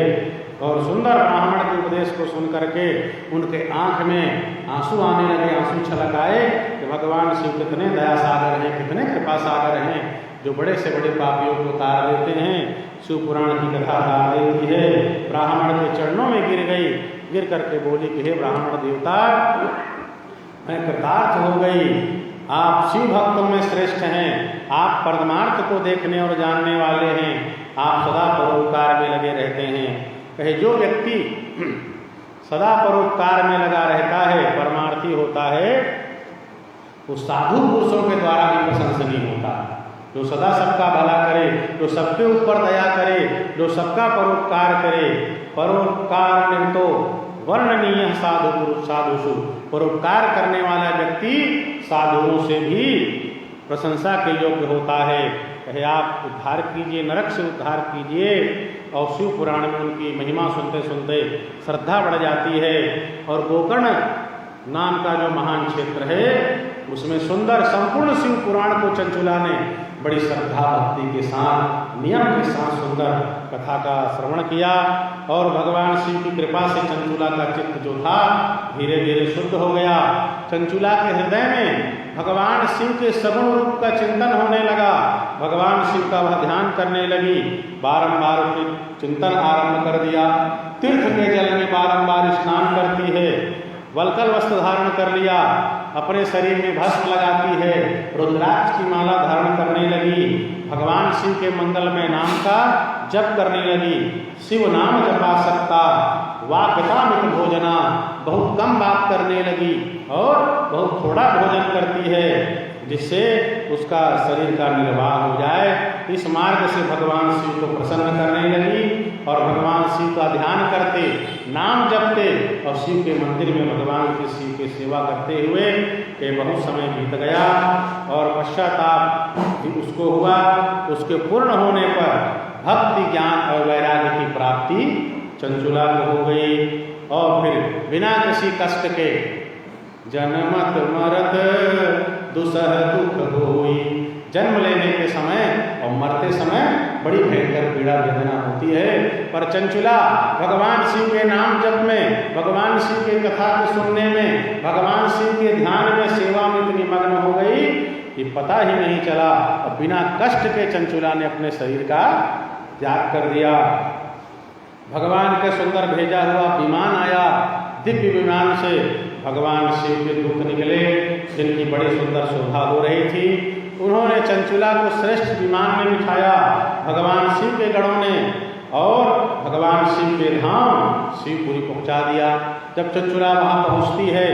और सुंदर ब्राह्मण के उपदेश को सुन करके उनके आंख में आंसू आने लगे, आंसू छलक आए कि भगवान शिव कितने दया सागर हैं, कितने कृपा सागर हैं, जो बड़े से बड़े पापियों को तार देते हैं। शिव पुराण की कथा तार देती है। ब्राह्मण के चरणों में गिर गई, गिर करके बोली कि हे ब्राह्मण देवता, मैं कृतार्थ हो गई, आप शिव भक्तों में श्रेष्ठ हैं, आप परमार्थ को देखने और जानने वाले हैं, आप सदा परोपकार में लगे रहते हैं। कहे जो व्यक्ति सदा परोपकार में लगा रहता है, परमार्थी होता है, वो साधु पुरुषों के द्वारा भी प्रशंसनीय होता है। जो सदा सबका भला करे, जो सबके ऊपर दया करे, जो सबका परोपकार करे। परोपकार निरतो वर्णनीय साधु पुरुष साधुषु। परोपकार करने वाला व्यक्ति साधुओं से भी प्रशंसा के योग्य होता है। कहे आप उद्धार कीजिए, नरक से उद्धार कीजिए। और शिव पुराण में उनकी महिमा सुनते सुनते श्रद्धा बढ़ जाती है। और गोकर्ण नाम का जो महान क्षेत्र है उसमें सुंदर संपूर्ण शिव पुराण को चंचुला ने बड़ी श्रद्धा भक्ति के साथ, नियम के साथ सुंदर कथा का श्रवण किया। और भगवान शिव की कृपा से चंचुला का चित्त जो था धीरे धीरे शुद्ध हो गया। चंचुला के हृदय में भगवान शिव के सगुण रूप का चिंतन होने लगा। भगवान शिव का वह ध्यान करने लगी। बारंबार चिंतन आरंभ कर दिया। तीर्थ के जल में बारंबार स्नान करती है, वल्कल वस्त्र धारण कर लिया, अपने शरीर में भस्म लगाती है, रुद्राक्ष की माला धारण करने लगी, भगवान शिव के मंगलमय नाम का जप करने लगी। शिव नाम जपा सकता, वाक्यतामित भोजना, बहुत कम बात करने लगी और बहुत थोड़ा भोजन करती है जिससे उसका शरीर का निर्वाह हो जाए। इस मार्ग से भगवान शिव को प्रसन्न करने लगी और भगवान शिव का ध्यान करते, नाम जपते और शिव के मंदिर में भगवान के शिव की सेवा करते हुए के बहुत समय बीत गया। और पश्चाताप भी उसको हुआ। उसके पूर्ण होने पर भक्ति, ज्ञान और वैराग्य की प्राप्ति चंचुला को हो गई। और फिर बिना किसी कष्ट के जन्मत मरत दुसह दुख होई। जन्म लेने के समय और मरते समय बड़ी भयंकर पीड़ा वेदना होती है, पर चंचुला भगवान शिव के नाम जप में, भगवान शिव के कथा को सुनने में, भगवान शिव के ध्यान में, सेवा में इतनी मग्न हो गई कि पता ही नहीं चला। और बिना कष्ट के चंचुला ने अपने शरीर का त्याग कर दिया। भगवान के सुंदर भेजा हुआ विमान आया, दिव्य विमान से भगवान शिव के दूत निकले, जिनकी बड़ी सुंदर शोभा हो रही थी। उन्होंने चंचुला को श्रेष्ठ विमान में बिठाया भगवान शिव के गणों ने, और भगवान शिव के धाम शिवपुरी पहुंचा दिया। जब चंचुला वहां पहुंचती है,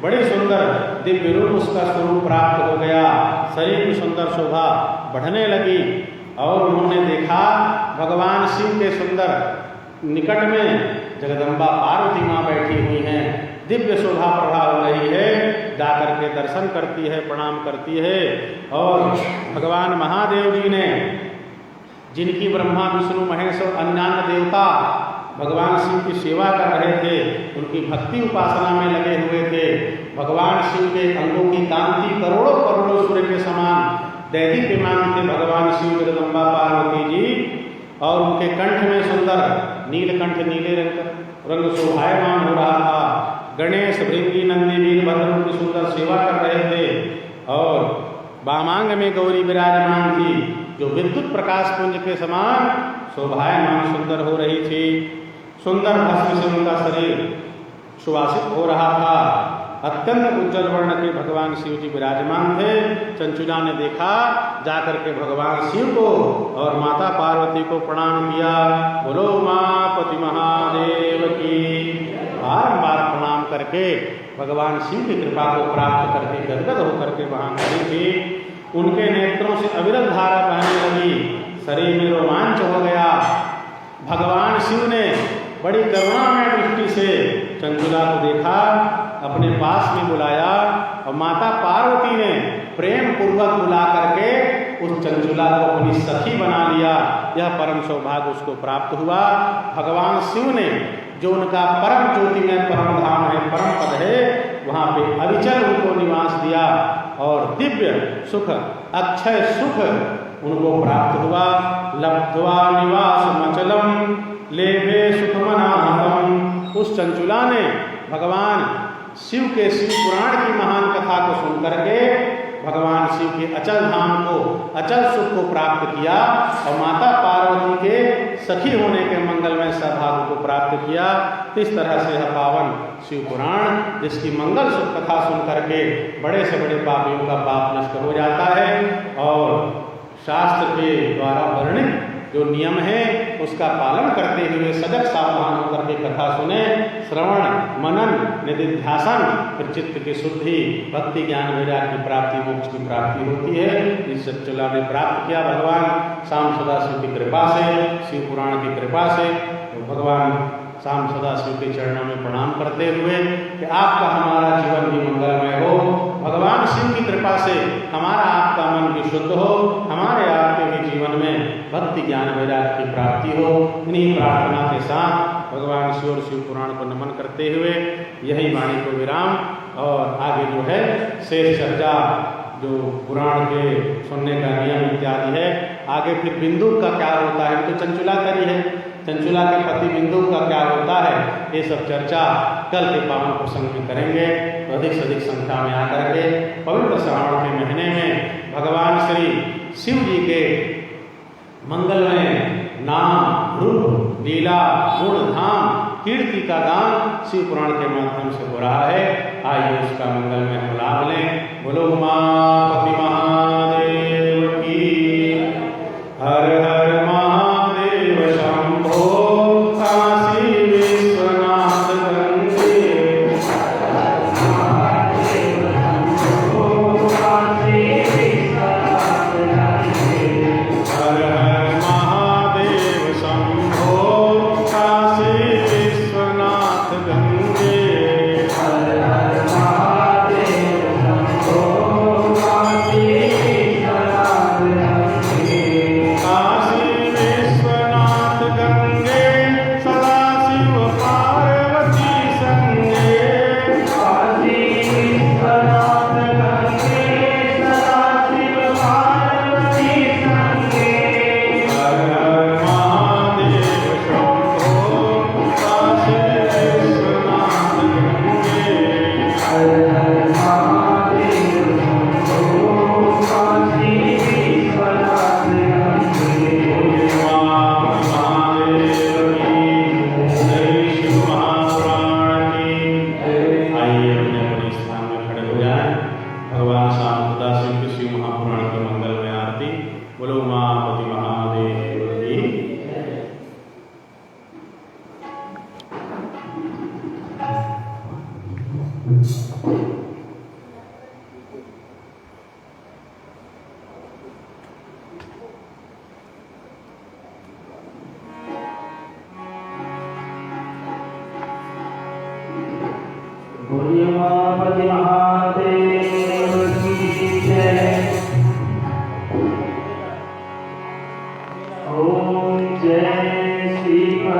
बड़ी सुंदर दिव्य रूप उसका स्वरूप प्राप्त हो गया, शरीर की सुंदर शोभा बढ़ने लगी, और उन्होंने देखा भगवान शिव के सुंदर निकट में जगदम्बा पार्वती माँ बैठी हुई हैं, दिव्य शोभा प्रभा हो रही है। जाकर के दर्शन करती है, प्रणाम करती है, और भगवान महादेव जी ने, जिनकी ब्रह्मा विष्णु महेश और अन्यान्य देवता भगवान शिव की सेवा कर रहे थे, उनकी भक्ति उपासना में लगे हुए थे। भगवान शिव के अंगों की कांति करोड़ों करोड़ों सूर्य के समान दैदीप्यमान थे भगवान शिव जगदम्बा पार्वती जी, और उनके कंठ में सुंदर नीलकंठ नीले रंग शोभायमान हो रहा था। गणेश, भृंगी, नंदी, वीरभद्र उनकी सुंदर सेवा कर रहे थे, और वामांग में गौरी विराजमान थी, जो विद्युत प्रकाश पुंज के समान शोभायमान सुंदर हो रही थी। सुंदर भस्म से उनका शरीर सुवासित हो रहा था। अत्यंत उज्जवल वर्ण के भगवान शिव जी विराजमान थे। चंचुला ने देखा, जाकर के भगवान शिव को और माता पार्वती को प्रणाम किया। बोलो उमापति महादेव की। बारंबार प्रणाम करके भगवान शिव की कृपा को प्राप्त करके गदगद होकर के वहां खड़ी थी। उनके नेत्रों से अविरल धारा बहने लगी, शरीर में रोमांच हो गया। भगवान शिव ने बड़ी करुणामय दृष्टि से चंचुला को देखा, अपने पास में बुलाया, और माता पार्वती ने प्रेम पूर्वक बुला करके उस चंचुला को अपनी सखी बना लिया। यह परम सौभाग्य उसको प्राप्त हुआ। भगवान शिव ने जो उनका परम ज्योति में परम धाम है, परम पद है, वहाँ पे अविचल उनको निवास दिया, और दिव्य सुख, अक्षय सुख उनको प्राप्त हुआ। लब्ध्वा निवास मचलम लेभे सुखमनाहतम। उस चंचुला ने भगवान शिव के शिव पुराण की महान कथा को सुनकर के भगवान शिव के अचल धाम को, अचल सुख को प्राप्त किया, और माता पार्वती के सखी होने के मंगलमय सौभाग्य को प्राप्त किया। इस तरह से यह पावन शिव पुराण, जिसकी मंगल सुख कथा सुन करके बड़े से बड़े पापियों का पाप नष्ट हो जाता है, और शास्त्र के द्वारा वर्णित जो नियम है उसका पालन करते हुए सजग सावधान होकर के कथा सुने, श्रवण, मनन, निधिध्यासन, फिर चित्त की शुद्धि, भक्ति, ज्ञान, वैराग्य की प्राप्ति, मोक्ष की प्राप्ति होती है। इस चंचुला ने प्राप्त किया भगवान शाम सदाशिव की कृपा से, शिव पुराण की कृपा से। तो भगवान शाम सदाशिव के चरणों में प्रणाम करते हुए कि आपका हमारा जीवन भी मंगलमय हो, भगवान शिव की कृपा से हमारा आपका मन भी शुद्ध हो, हमारे आपके भी जीवन में भक्ति, ज्ञान, वैराग्य की प्राप्ति हो। इन्हीं प्रार्थना के साथ भगवान शिव और शिव पुराण को नमन करते हुए यही वाणी को विराम, और आगे जो है शेष चर्चा, जो पुराण के सुनने का नियम इत्यादि है, आगे फिर बिंदु का क्या होता है, तो चंचुला करी है, चंचुला के पति बिंदु का क्या होता है, ये सब चर्चा कल के पावन प्रसंग में करेंगे। तो अधिक से अधिक संख्या में आकर के पवित्र श्रावण के महीने में भगवान श्री शिव जी के मंगलमय नाम, रूप, लीला, गुण, धाम, कीर्ति का गान शिव पुराण के माध्यम से हो रहा है। आइए उसका मंगलमय लाभ लें। बोलो उमापति महादेव की। हर हर महादेव शंभो काशी विश्वनाथ गंगे। हर हर महादेव शंभो काशी विश्वनाथ गंगे। हर हर महादेव शंभो काशी बोलो उमापति महादेव की। बोलिए उमापति महादेव की जय। ओम जय शिव